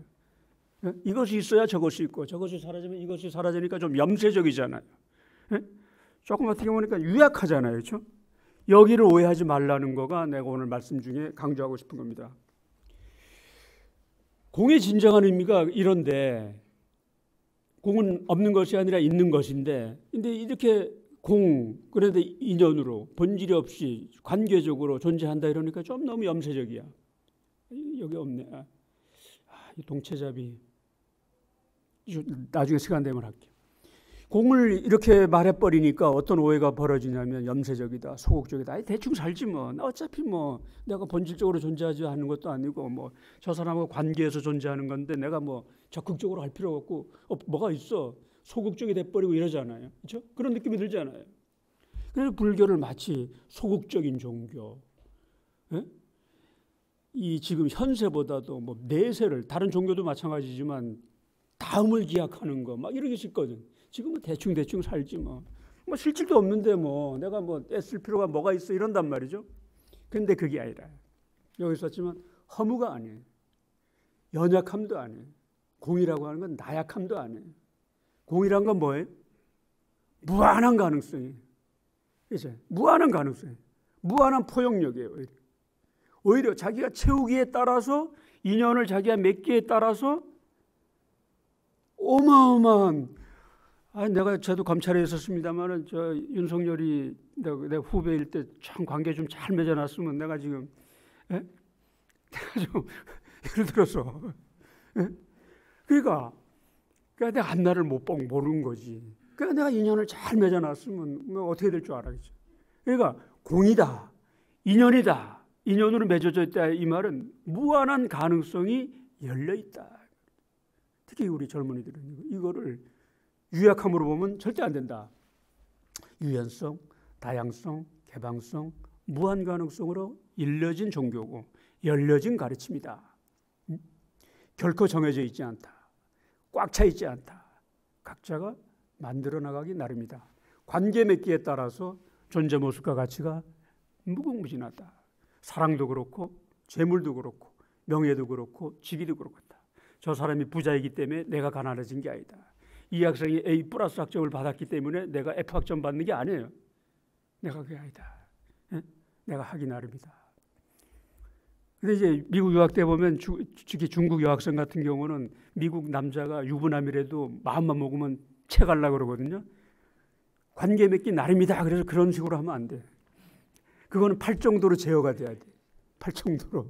이것이 있어야 저것이 있고 저것이 사라지면 이것이 사라지니까 좀 염세적이잖아요. 조금 어떻게 보니까 유약하잖아요. 그렇죠? 여기를 오해하지 말라는 거가 내가 오늘 말씀 중에 강조하고 싶은 겁니다. 공의 진정한 의미가 이런데 공은 없는 것이 아니라 있는 것인데 근데 이렇게 그런데 인연으로 본질이 없이 관계적으로 존재한다 이러니까 좀 너무 염세적이야. 여기 없네. 이 동체잡이 나중에 시간 되면 할게요. 공을 이렇게 말해버리니까 어떤 오해가 벌어지냐면 염세적이다, 소극적이다. 대충 살지 뭐. 어차피 뭐 내가 본질적으로 존재하지 않는 것도 아니고 뭐 저 사람하고 관계에서 존재하는 건데 내가 뭐 적극적으로 할 필요가 없고 뭐가 있어. 소극적이 돼버리고 이러잖아요. 그렇죠? 그런 느낌이 들잖아요. 그래서 불교를 마치 소극적인 종교, 이 지금 현세보다도 뭐 내세를, 다른 종교도 마찬가지지만 다음을 기약하는 거 막 이런 게 있거든. 지금은 대충 살지 뭐 실질도 없는데 뭐 내가 뭐 애쓸 필요가 뭐가 있어 이런단 말이죠. 그런데 그게 아니라 여기 썼지만 허무가 아니에요. 연약함도 아니에요. 공이라고 하는 건 나약함도 아니에요. 공이란 건 뭐예요? 무한한 가능성이에요. 이제 무한한 가능성이에요. 무한한 포용력이에요. 오히려 자기가 채우기에 따라서 인연을 자기가 맺기에 따라서 어마어마한 저도 검찰에 있었습니다만은 저 윤석열이 내 후배일 때 참 관계 좀 잘 맺어놨으면 내가 지금 내가 좀 예를 들어서 그러니까 내가 앞날을 모르는 거지. 그러니까 내가 인연을 잘 맺어놨으면 뭐 어떻게 될 줄 알았지. 그러니까 공이다, 인연이다, 인연으로 맺어져 있다 이 말은 무한한 가능성이 열려 있다. 특히 우리 젊은이들은 이거를 유약함으로 보면 절대 안 된다. 유연성, 다양성, 개방성, 무한 가능성으로 일러진 종교고 열려진 가르침이다. 결코 정해져 있지 않다. 꽉 차 있지 않다. 각자가 만들어 나가기 나름이다. 관계 맺기에 따라서 존재 모습과 가치가 무궁무진하다. 사랑도 그렇고 재물도 그렇고 명예도 그렇고 직위도 그렇다. 저 사람이 부자이기 때문에 내가 가난해진 게 아니다. 이 학생이 A+ 학점을 받았기 때문에 내가 F 학점 받는 게 아니에요. 내가 그게 아니다. 내가 하기 나름이다. 근데 이제 미국 유학 때 보면 특히 중국 여학생 같은 경우는 미국 남자가 유부남이라도 마음만 먹으면 채가려고 그러거든요. 관계 맺기 나름이다. 그래서 그런 식으로 하면 안 돼. 그거는 팔 정도로 제어가 돼야 돼. 팔 정도로.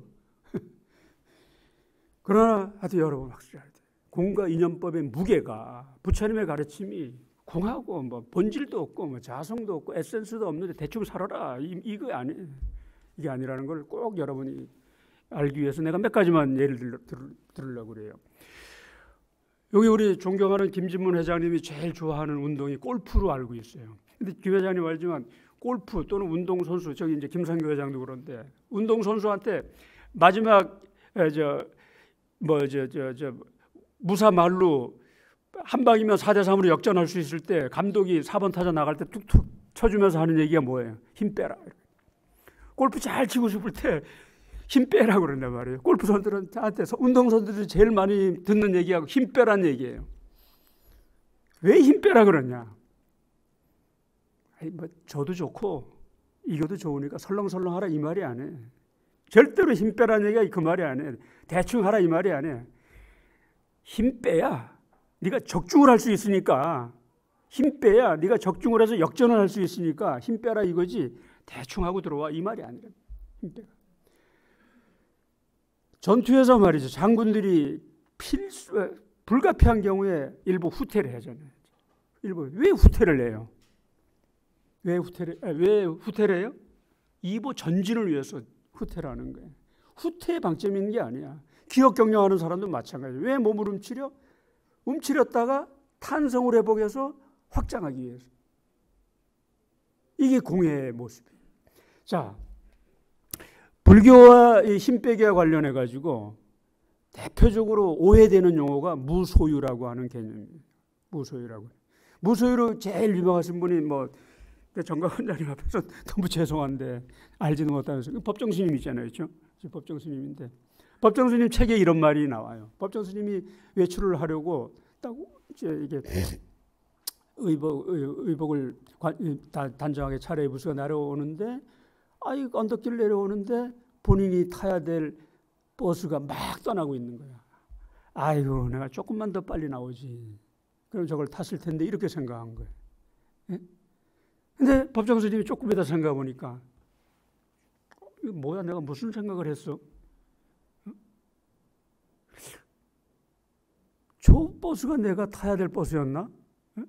그러나 하여튼 여러분 확실해야 돼. 공과 인연법의 무게가 부처님의 가르침이 공하고 뭐 본질도 없고 뭐 자성도 없고 에센스도 없는데 대충 살아라 이거 아니 이게 아니라는 걸 꼭 여러분이 알기 위해서 내가 몇 가지만 예를 들으려고 그래요. 여기 우리 존경하는 김진문 회장님이 제일 좋아하는 운동이 골프로 알고 있어요. 근데 김 회장님 알지만 골프 또는 운동선수, 저기 이제 김상규 회장도 그런데 운동선수한테 마지막 무사 말루 한 방이면 4대3으로 역전할 수 있을 때 감독이 4번 타자 나갈 때 툭툭 쳐주면서 하는 얘기가 뭐예요? 힘 빼라. 골프 잘 치고 싶을 때 힘 빼라고 그런단 말이에요. 골프 선수들한테 운동선수들이 제일 많이 듣는 얘기하고 힘 빼란 얘기예요. 왜 힘 빼라 그러냐? 뭐 저도 좋고 이겨도 좋으니까 설렁설렁 하라 이 말이 아니에요. 절대로 힘 빼라는 얘기가 그 말이 아니에요. 대충 하라 이 말이 아니에요. 힘 빼야 네가 적중을 할 수 있으니까, 힘 빼야 네가 적중을 해서 역전을 할 수 있으니까 힘 빼라 이거지 대충 하고 들어와 이 말이 아니라 힘 빼라. 전투에서 말이죠. 장군들이 불가피한 경우에 일부 후퇴를 하잖아요. 왜 후퇴를 해요? 왜 후퇴를 해요? 이보 전진을 위해서 후퇴를 하는 거예요. 후퇴의 방점이 있는 게 아니야. 기억 경영하는 사람도 마찬가지예요. 왜 몸을 움츠려? 움츠렸다가 탄성을 회복해서 확장하기 위해서. 이게 공예의 모습이에요. 자, 불교와 힘 빼기와 관련해 가지고 대표적으로 오해되는 용어가 무소유라고 하는 개념이에요. 무소유로 제일 유명하신 분이 뭐 정가원장님 앞에서 너무 죄송한데 알지도 못하면서 법정 스님 있잖아요, 그렇죠? 법정 스님인데 법정 스님 책에 이런 말이 나와요. 법정 스님이 외출을 하려고 딱 이게 의복을 단정하게 차려입으시고 내려오는데, 언덕길 내려오는데 본인이 타야 될 버스가 막 떠나고 있는 거야. 아이고, 내가 조금만 더 빨리 나오지. 그럼 저걸 탔을 텐데 이렇게 생각한 거예요. 예? 근데 법정 스님이 조금 이따 생각해 보니까 이거 뭐야, 내가 무슨 생각을 했어? 저 버스가 내가 타야 될 버스였나? 예?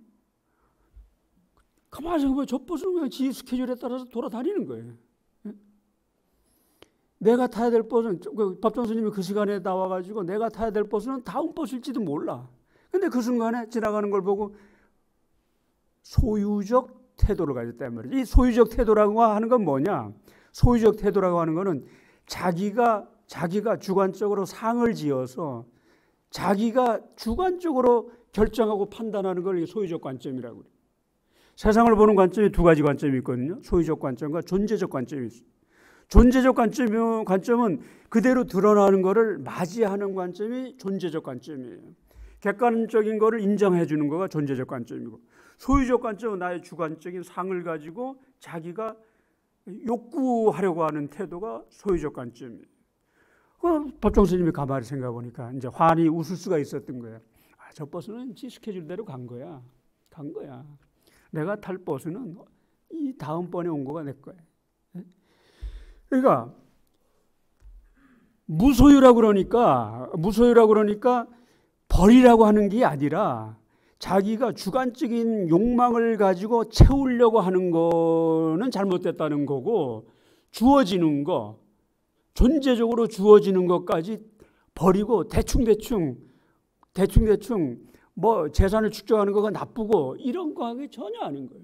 가만히 생각해보면 저 버스는 그냥 지 스케줄에 따라서 돌아다니는 거예요. 예? 내가 타야 될 버스는, 법정 스님이 그 시간에 나와가지고 내가 타야 될 버스는 다음 버스일지도 몰라. 근데 그 순간에 지나가는 걸 보고 소유적 태도를 가졌단 말이에요. 이 소유적 태도라고 하는 건 뭐냐? 소유적 태도라고 하는 거는 자기가 주관적으로 상을 지어서 자기가 주관적으로 결정하고 판단하는 걸 소유적 관점이라고 그래요. 세상을 보는 관점이 두 가지 관점이 있거든요. 소유적 관점과 존재적 관점이 있어요. 존재적 관점은 그대로 드러나는 것을 맞이하는 관점이 존재적 관점이에요. 객관적인 것을 인정해 주는 거가 존재적 관점이고, 소유적 관점은 나의 주관적인 상을 가지고 자기가 욕구하려고 하는 태도가 소유적 관점이에요. 법정 스님이 가만히 생각해 보니까 이제 환히 웃을 수가 있었던 거예요. 저 버스는 지 스케줄대로 간 거야. 내가 탈 버스는 이 다음번에 온 거가 내 거야. 그러니까 무소유라고 그러니까 버리라고 하는 게 아니라 자기가 주관적인 욕망을 가지고 채우려고 하는 거는 잘못됐다는 거고, 주어지는 거, 존재적으로 주어지는 것까지 버리고 대충 뭐 재산을 축적하는 거가 나쁘고 이런 거 하기 전혀 아닌 거예요.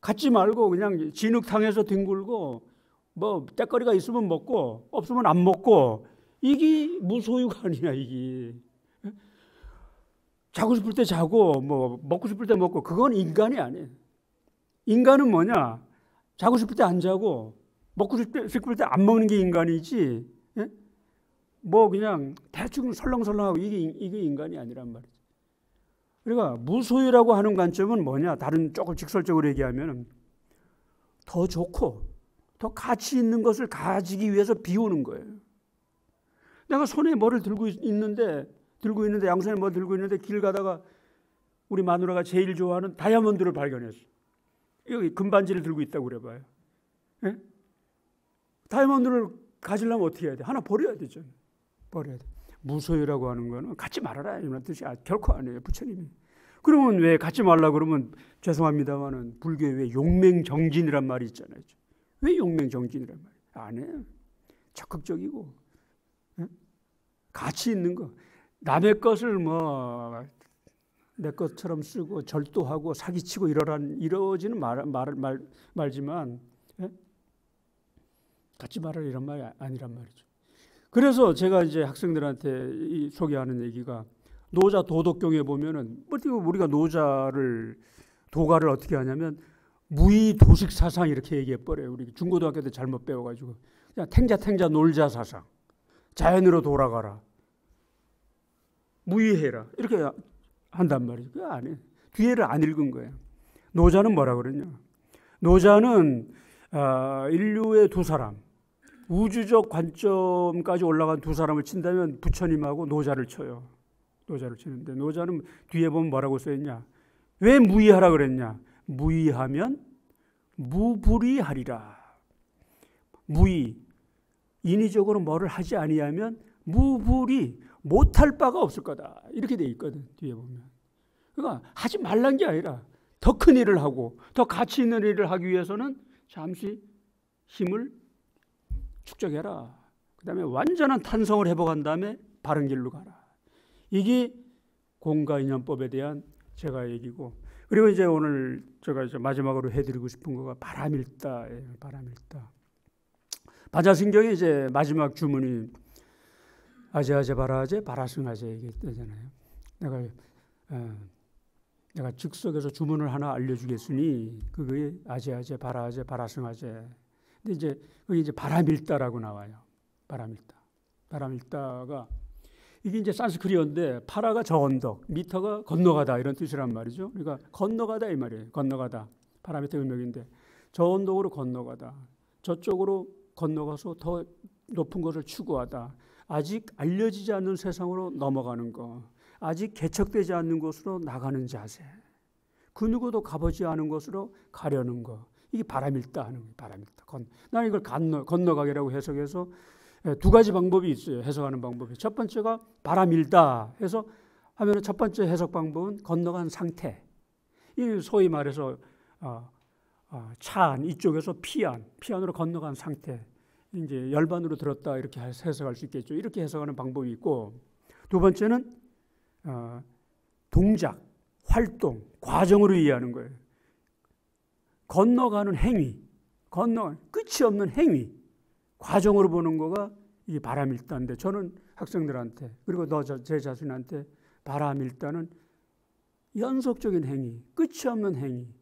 갖지 말고 그냥 진흙탕에서 뒹굴고 뭐 때거리가 있으면 먹고 없으면 안 먹고, 이게 무소유가 아니야. 이게 자고 싶을 때 자고 뭐 먹고 싶을 때 먹고, 그건 인간이 아니에요. 인간은 뭐냐? 자고 싶을 때 안 자고 먹고 싶을 때 안 먹는 게 인간이지. 예? 뭐 그냥 대충 설렁설렁하고 이게 인간이 아니란 말이죠. 그러니까 무소유라고 하는 관점은 뭐냐? 다른 조금 직설적으로 얘기하면 더 좋고 더 가치 있는 것을 가지기 위해서 비우는 거예요. 내가 손에 뭐를 들고 있는데 양손에 뭐 들고 있는데 길 가다가 우리 마누라가 제일 좋아하는 다이아몬드를 발견했어. 여기 금반지를 들고 있다고 그래봐요. 예? 다이아몬드를 가지려면 어떻게 해야 돼? 하나 버려야 되죠. 버려야 돼. 무소유라고 하는 거는 갖지 말아라 이런 뜻이 결코 아니에요. 부처님이. 그러면 왜 갖지 말라 그러면 죄송합니다만은 불교에 왜 용맹정진이란 말이 있잖아요. 왜 용맹정진이란 말이 안 해요. 적극적이고 가치 있는 거. 남의 것을 뭐 내 것처럼 쓰고 절도하고 사기치고 이러지는 말지만 갖지 말아라 이런 말이 아니란 말이죠. 그래서 제가 이제 학생들한테 소개하는 얘기가 노자 도덕경에 보면은 우리가 도가를 어떻게 하냐면 무의도식 사상 이렇게 얘기해 버려요. 우리 중고등학교 때 잘못 배워가지고 그냥 탱자 놀자 사상, 자연으로 돌아가라, 무의해라 이렇게 한단 말이죠. 그 안에 뒤에를 안 읽은 거예요. 노자는 뭐라 그러냐? 노자는 인류의 두 사람, 우주적 관점까지 올라간 두 사람을 친다면 부처님하고 노자를 쳐요. 노자를 치는데 노자는 뒤에 보면 뭐라고 써있냐? 왜 무의하라 그랬냐? 무의하면 무불의하리라. 무의, 인위적으로 뭐를 하지 아니하면 무불의, 못할 바가 없을 거다. 이렇게 돼 있거든. 뒤에 보면. 그러니까 하지 말란 게 아니라 더 큰 일을 하고 더 가치 있는 일을 하기 위해서는 잠시 힘을 축적해라. 그 다음에 완전한 탄성을 회복한 다음에 바른 길로 가라. 이게 공가인연법에 대한 제가 얘기고, 그리고 이제 오늘 제가 이제 마지막으로 해드리고 싶은 거가 바람일다예요. 바람일다. 반야심경의 이제 마지막 주문이 아제아제 바라아제 바라승아제 얘기했잖아요. 내가 즉석에서 주문을 하나 알려주겠으니 그게 아제아제 바라아제 바라승아제. 근데 이제 그게 이제 바람일다라고 나와요. 바람일다가 이게 이제 산스크리어인데 파라가 저 언덕, 미터가 건너가다 이런 뜻이란 말이죠. 그러니까 건너가다 이 말이에요. 건너가다. 바람일다 음역인데 저 언덕으로 건너가다. 저쪽으로 건너가서 더 높은 것을 추구하다. 아직 알려지지 않는 세상으로 넘어가는 거. 아직 개척되지 않는 곳으로 나가는 자세. 그 누구도 가보지 않은 곳으로 가려는 거. 이게 바람일다 하는 거예요. 바람일다. 나는 이걸 건너가기라고 해석해서 두 가지 방법이 있어요. 해석하는 방법이. 첫 번째가 바람일다 해서 하면 첫 번째 해석 방법은 건너간 상태. 이 소위 말해서 차안 이쪽에서 피안으로 건너간 상태. 이제 열반으로 들었다 이렇게 해석할 수 있겠죠. 이렇게 해석하는 방법이 있고, 두 번째는 동작, 활동, 과정으로 이해하는 거예요. 건너가는 행위, 끝이 없는 행위, 과정으로 보는 거가 이 바람일다인데, 저는 학생들한테 그리고 제 자신한테 바람일다는 연속적인 행위, 끝이 없는 행위,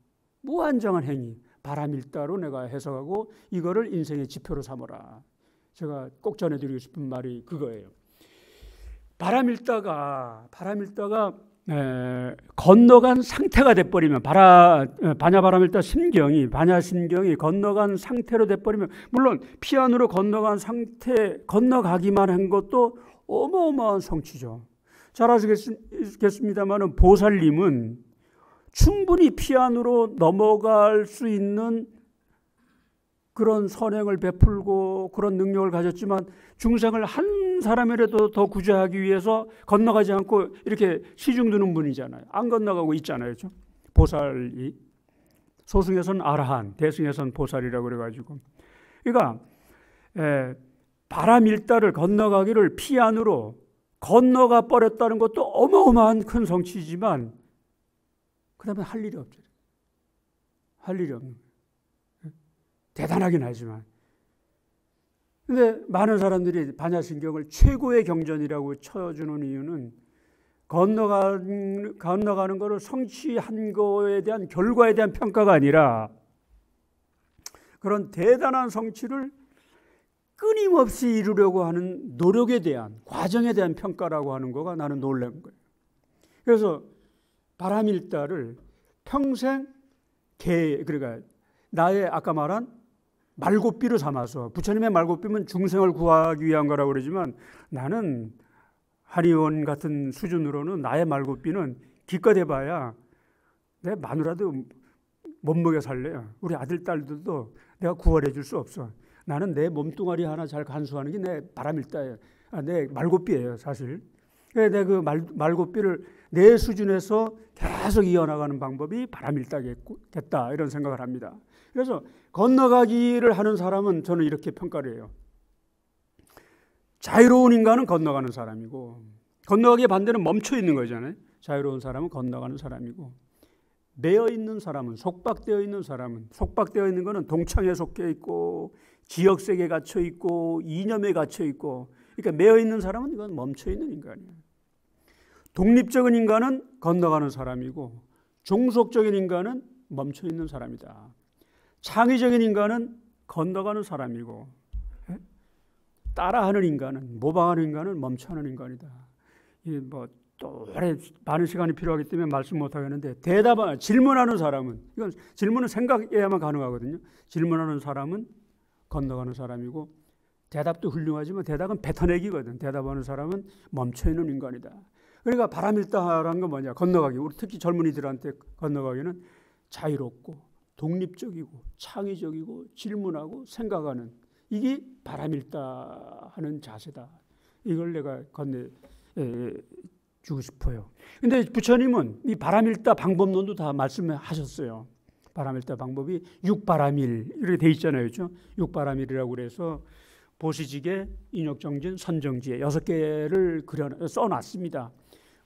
무한정한 행위, 바람일다로 내가 해석하고 이거를 인생의 지표로 삼아라. 제가 꼭 전해드리고 싶은 말이 그거예요. 바람일다가 건너간 상태가 돼버리면 반야바람일다 심경이 건너간 상태로 돼버리면, 물론 피안으로 건너간 상태, 건너가기만 한 것도 어마어마한 성취죠. 잘 아시겠습니다만 보살님은 충분히 피안으로 넘어갈 수 있는 그런 선행을 베풀고 그런 능력을 가졌지만 중생을 한 사람이라도 더 구제하기 위해서 건너가지 않고 이렇게 시중드는 분이잖아요. 안 건너가고 있잖아요. 그렇죠? 보살이. 소승에서는 아라한, 대승에서는 보살이라고 그래가지고. 그러니까 바람일다를 건너가기를 피안으로 건너가 버렸다는 것도 어마어마한 큰 성취지만 그 다음에 할 일이 없죠. 할 일이 없는 거예요. 대단하긴 하지만. 근데 많은 사람들이 반야심경을 최고의 경전이라고 쳐주는 이유는 건너가는 것을 성취한 거에 대한 결과에 대한 평가가 아니라 그런 대단한 성취를 끊임없이 이루려고 하는 노력에 대한, 과정에 대한 평가라고 하는 거가 나는 놀란 거예요. 그래서 바람일다를 평생 그러니까 나의 아까 말한 말고삐로 삼아서, 부처님의 말고삐면 중생을 구하기 위한 거라고 그러지만 나는 한의원 같은 수준으로는 나의 말고삐는 기껏 해봐야 내 마누라도 못 먹여 살래요. 우리 아들, 딸들도 내가 구원해 줄 수 없어. 나는 내 몸뚱아리 하나 잘 간수하는 게 내 바람일다예요. 내 말고삐예요, 사실. 내 그 말고삐를 내 수준에서 계속 이어나가는 방법이 바람일다겠다 이런 생각을 합니다. 그래서 건너가기를 하는 사람은 저는 이렇게 평가를 해요. 자유로운 인간은 건너가는 사람이고, 건너가기의 반대는 멈춰 있는 거잖아요. 자유로운 사람은 건너가는 사람이고, 매여 있는 사람은, 속박되어 있는 사람은, 속박되어 있는 것은 동창에 속해 있고 지역색에 갇혀 있고 이념에 갇혀 있고, 그러니까 매여 있는 사람은 이건 멈춰 있는 인간이에요. 독립적인 인간은 건너가는 사람이고, 종속적인 인간은 멈춰 있는 사람이다. 창의적인 인간은 건너가는 사람이고, 따라하는 인간은, 모방하는 인간은 멈춰하는 인간이다. 이 또 오래 많은 시간이 필요하기 때문에 말씀 못 하겠는데, 질문하는 사람은, 이건 질문은 생각해야만 가능하거든요. 질문하는 사람은 건너가는 사람이고, 대답도 훌륭하지만 대답은 뱉어내기거든. 대답하는 사람은 멈춰 있는 인간이다. 그러니까 바람일다라는 건 뭐냐? 건너가기. 우리 특히 젊은이들한테 건너가기는 자유롭고 독립적이고 창의적이고 질문하고 생각하는, 이게 바람일다 하는 자세다. 이걸 내가 건네주고 싶어요. 근데 부처님은 이 바람일다 방법론도 다 말씀하셨어요. 바람일다 방법이 육바람일 이렇게 돼 있잖아요. 그렇죠? 육바람일이라고 그래서 보시지계, 인욕정진, 선정지혜 6개를 써놨습니다.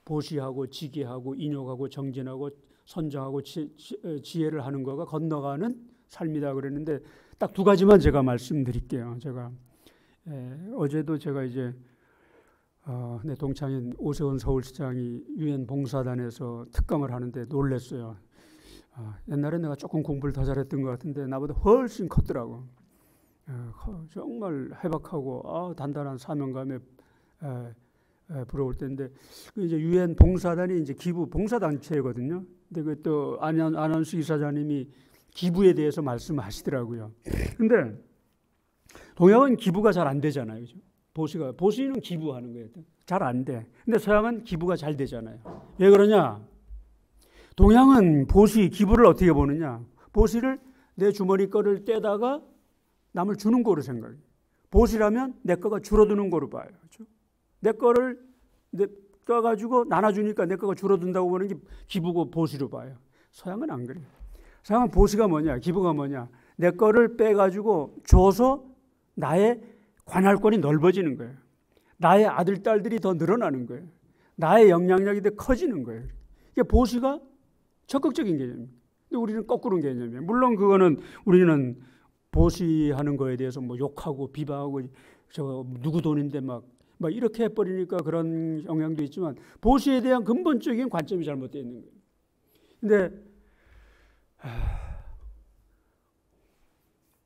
보시하고 지계하고 인욕하고 정진하고 선정하고 지혜를 하는 거가 건너가는 삶이다 그랬는데, 딱 2가지만 제가 말씀드릴게요. 제가 어제도 제가 이제 내 동창인 오세훈 서울시장이 유엔 봉사단에서 특강을 하는데 놀랬어요. 옛날에 내가 조금 공부를 더 잘했던 것 같은데 나보다 훨씬 컸더라고. 정말 해박하고 단단한 사명감에 부러울 때인데, 이제 유엔 봉사단이 이제 기부 봉사단체거든요. 근데 그 또 안현수 이사장님이 기부에 대해서 말씀하시더라고요. 근데 동양은 기부가 잘 안 되잖아요. 그죠? 보시는 기부하는 거예요. 잘 안 돼. 근데 서양은 기부가 잘 되잖아요. 왜 그러냐? 동양은 기부를 어떻게 보느냐? 보시를 내 주머니 거를 떼다가 남을 주는 거로 생각해요. 보시라면 내 거가 줄어드는 거로 봐요. 그렇죠? 내 거를 떠가지고 나눠주니까 내 거가 줄어든다고 보는 게 기부고 보시로 봐요. 서양은 안 그래요. 서양은 보시가 뭐냐? 기부가 뭐냐? 내 거를 빼가지고 줘서 나의 관할권이 넓어지는 거예요. 나의 아들, 딸들이 더 늘어나는 거예요. 나의 영향력이 더 커지는 거예요. 이게 보시가 적극적인 개념입니다. 근데 우리는 거꾸로 개념이에요. 물론 그거는 우리는 보시하는 거에 대해서 뭐 욕하고 비방하고 저 누구 돈인데 막 이렇게 해버리니까 그런 영향도 있지만, 보시에 대한 근본적인 관점이 잘못되어 있는 거예요. 근데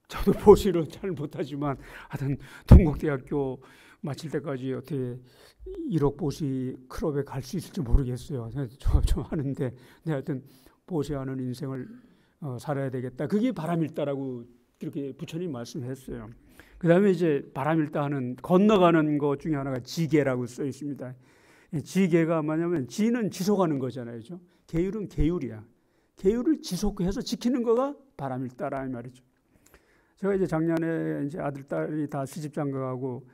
저도 보시를 잘 못하지만 하여튼 동국대학교 마칠 때까지 어떻게 1억 보시 클럽에 갈 수 있을지 모르겠어요. 좀 하는데 하여튼 보시하는 인생을 살아야 되겠다. 그게 바람일다라고 그렇게 부처님 말씀했어요. 그 다음에 이제 바람일다 하는 건너가는 것 중에 하나가 지계라고 써 있습니다. 지계가 뭐냐면 지는 지속하는 거잖아요. 그렇죠? 계율은 계율이야. 계율을 지속해서 지키는 거가 바람일다라는 말이죠. 제가 이제 작년에 이제 아들, 딸이 다 시집장가가고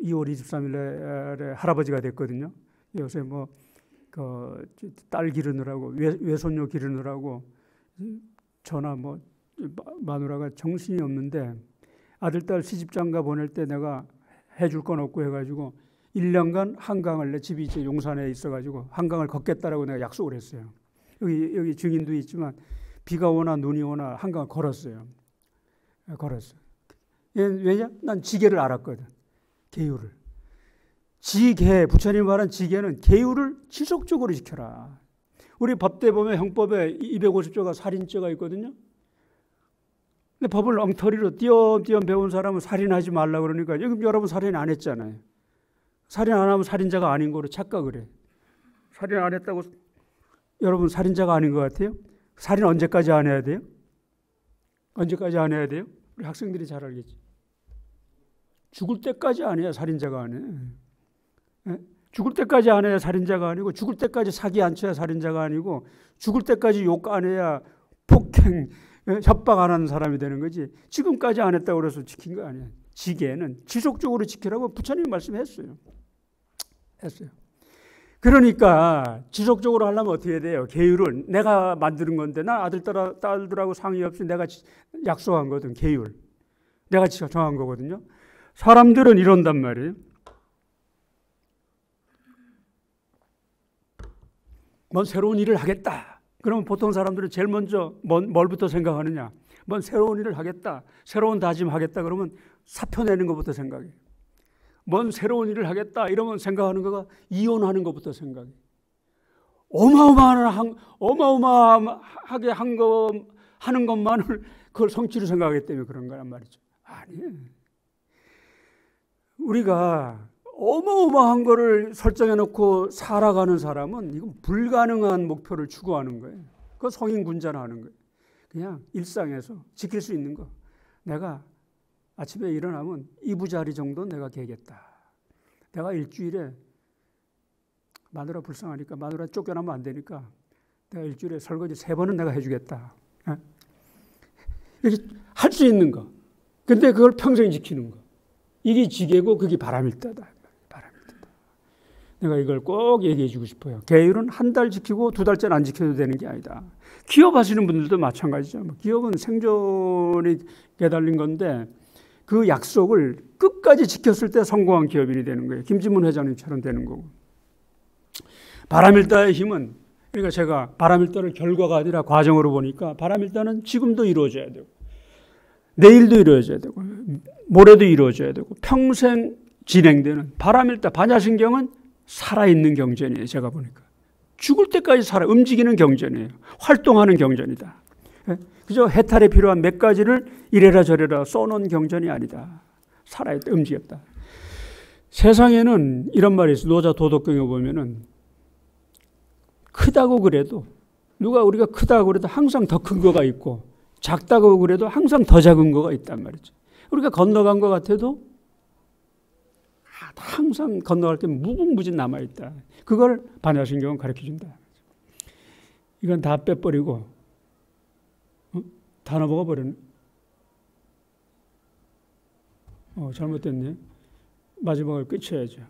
2월 23일에 할아버지가 됐거든요. 요새 딸 기르느라고 외손녀 기르느라고 전화 마누라가 정신이 없는데, 아들, 딸 시집장가 보낼 때 내가 해줄 건 없고 해가지고 1년간 한강을, 내 집이 이제 용산에 있어가지고 한강을 걷겠다라고 내가 약속을 했어요. 여기 증인도 있지만 비가 오나 눈이 오나 한강을 걸었어요. 왜냐? 난 지계를 알았거든. 계율을. 지계, 부처님 말한 지계는 계율을 지속적으로 지켜라. 우리 법대 보면 형법에 250조가 살인죄가 있거든요. 근데 법을 엉터리로 띄엄띄엄 배운 사람은 살인하지 말라 그러니까, 지금 여러분 살인 안 했잖아요. 살인 안 하면 살인자가 아닌 거로 착각을 해. 살인 안 했다고 여러분 살인자가 아닌 것 같아요? 살인 언제까지 안 해야 돼요? 언제까지 안 해야 돼요? 우리 학생들이 잘 알겠지. 죽을 때까지 안 해야 살인자가 안 해. 죽을 때까지 안 해야 살인자가 아니고, 죽을 때까지 사기 안 쳐야 살인자가 아니고, 죽을 때까지 욕 안 해야 폭행, 협박 안 하는 사람이 되는 거지. 지금까지 안 했다고 그래서 지킨 거 아니에요. 지게는 지속적으로 지키라고 부처님이 말씀했어요. 했어요. 그러니까 지속적으로 하려면 어떻게 해야 돼요? 계율은 내가 만드는 건데, 난 딸들하고 상의 없이 내가 약속한 거거든. 계율 내가 정한 거거든요. 사람들은 이런단 말이에요. 뭔 새로운 일을 하겠다. 그러면 보통 사람들은 제일 먼저 뭘부터 생각하느냐? 뭔 새로운 일을 하겠다. 새로운 다짐하겠다. 그러면 사표 내는 것부터 생각해. 뭔 새로운 일을 하겠다. 이러면 생각하는 거가 이혼하는 것부터 생각해. 어마어마하게 하는 것만을 그걸 성취로 생각하기 때문에 그런 거란 말이죠. 아니에요. 우리가 어마어마한 거를 설정해 놓고 살아가는 사람은 이건 불가능한 목표를 추구하는 거예요. 그거 성인군자하는 거예요. 그냥 일상에서 지킬 수 있는 거. 내가 아침에 일어나면 이부자리 정도는 내가 개겠다. 내가 일주일에 마누라 불쌍하니까, 마누라 쫓겨나면 안 되니까 내가 일주일에 설거지 3번은 내가 해주겠다. 이렇게 할 수 있는 거. 근데 그걸 평생 지키는 거. 이게 지게고 그게 바람일다다. 내가 이걸 꼭 얘기해 주고 싶어요. 계율은 한 달 지키고 2달째는 안 지켜도 되는 게 아니다. 기업 하시는 분들도 마찬가지죠. 기업은 생존이 매달린 건데 그 약속을 끝까지 지켰을 때 성공한 기업인이 되는 거예요. 김진문 회장님처럼 되는 거고. 바람일다의 힘은, 그러니까 제가 바람일다를 결과가 아니라 과정으로 보니까 바람일다는 지금도 이루어져야 되고 내일도 이루어져야 되고 모레도 이루어져야 되고 평생 진행되는 바람일다, 반야신경은 살아있는 경전이에요. 제가 보니까 죽을 때까지 움직이는 경전이에요. 활동하는 경전이다. 그저 해탈에 필요한 몇 가지를 이래라 저래라 써놓은 경전이 아니다. 살아있다, 움직였다. 세상에는 이런 말이 있어요. 노자 도덕경에 보면은 크다고 그래도, 누가 우리가 크다고 그래도 항상 더 큰 거가 있고 작다고 그래도 항상 더 작은 거가 있단 말이죠. 우리가 건너간 것 같아도 항상 건너갈 때 무궁무진 남아있다. 그걸 반야신경은 가르쳐준다. 이건 다 빼버리고 다 넘어가 버렸네. 잘못됐네. 마지막을 끝쳐야죠.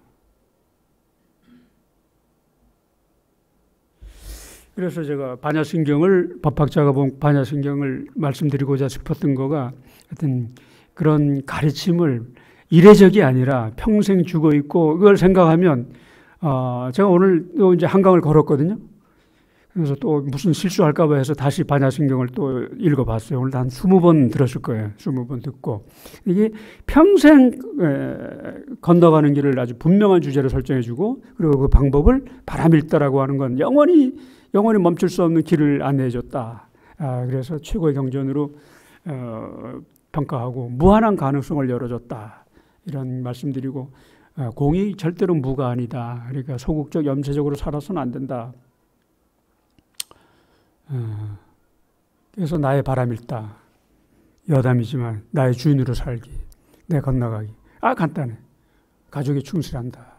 그래서 제가 반야신경을, 법학자가 본 반야신경을 말씀드리고자 싶었던 거가 하여튼 그런 가르침을 이례적이 아니라 평생 주고 있고, 그걸 생각하면 제가 오늘 또 이제 한강을 걸었거든요. 그래서 또 무슨 실수할까 봐 해서 다시 반야신경을 또 읽어봤어요. 오늘 한 20번 들었을 거예요. 20번 듣고. 이게 평생 건너가는 길을 아주 분명한 주제로 설정해 주고, 그리고 그 방법을 바람일다라고 하는 건 영원히 멈출 수 없는 길을 안내해 줬다. 그래서 최고의 경전으로 평가하고 무한한 가능성을 열어줬다. 이런 말씀드리고, 공이 절대로 무가 아니다. 그러니까 소극적 염세적으로 살아서는 안 된다. 그래서 나의 바람일다. 여담이지만 나의 주인으로 살기, 내 건너가기. 간단해. 가족에 충실한다.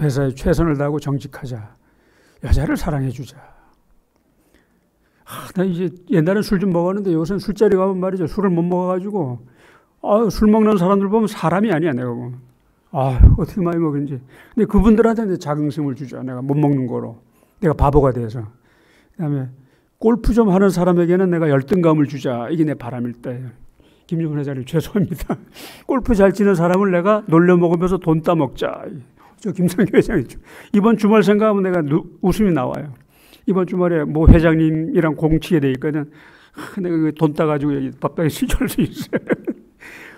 회사에 최선을 다하고 정직하자. 여자를 사랑해주자. 나 이제 옛날엔 술 좀 먹었는데 요새는 술자리 가면 말이죠. 술을 못 먹어가지고 술 먹는 사람들 보면 사람이 아니야, 내가 보면. 어떻게 많이 먹은지. 근데 그분들한테 자긍심을 주자. 내가 못 먹는 거로. 내가 바보가 돼서. 그 다음에 골프 좀 하는 사람에게는 내가 열등감을 주자. 이게 내 바람일다예요. 김준훈 회장님 죄송합니다. 골프 잘 치는 사람을 내가 놀려 먹으면서 돈 따먹자. 저 김상규 회장이죠. 이번 주말 생각하면 내가 웃음이 나와요. 이번 주말에 모 회장님이랑 공치게 돼 있거든. 내가 돈 따가지고 여기 밥상에 시절 수 있어요.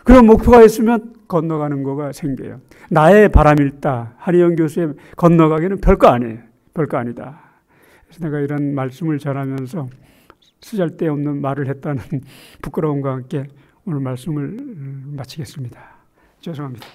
그런 목표가 있으면 건너가는 거가 생겨요. 나의 바람일다. 한희영 교수의 건너가기는 별거 아니에요. 별거 아니다. 그래서 내가 이런 말씀을 전하면서 쓰잘데없는 말을 했다는 부끄러움과 함께 오늘 말씀을 마치겠습니다. 죄송합니다.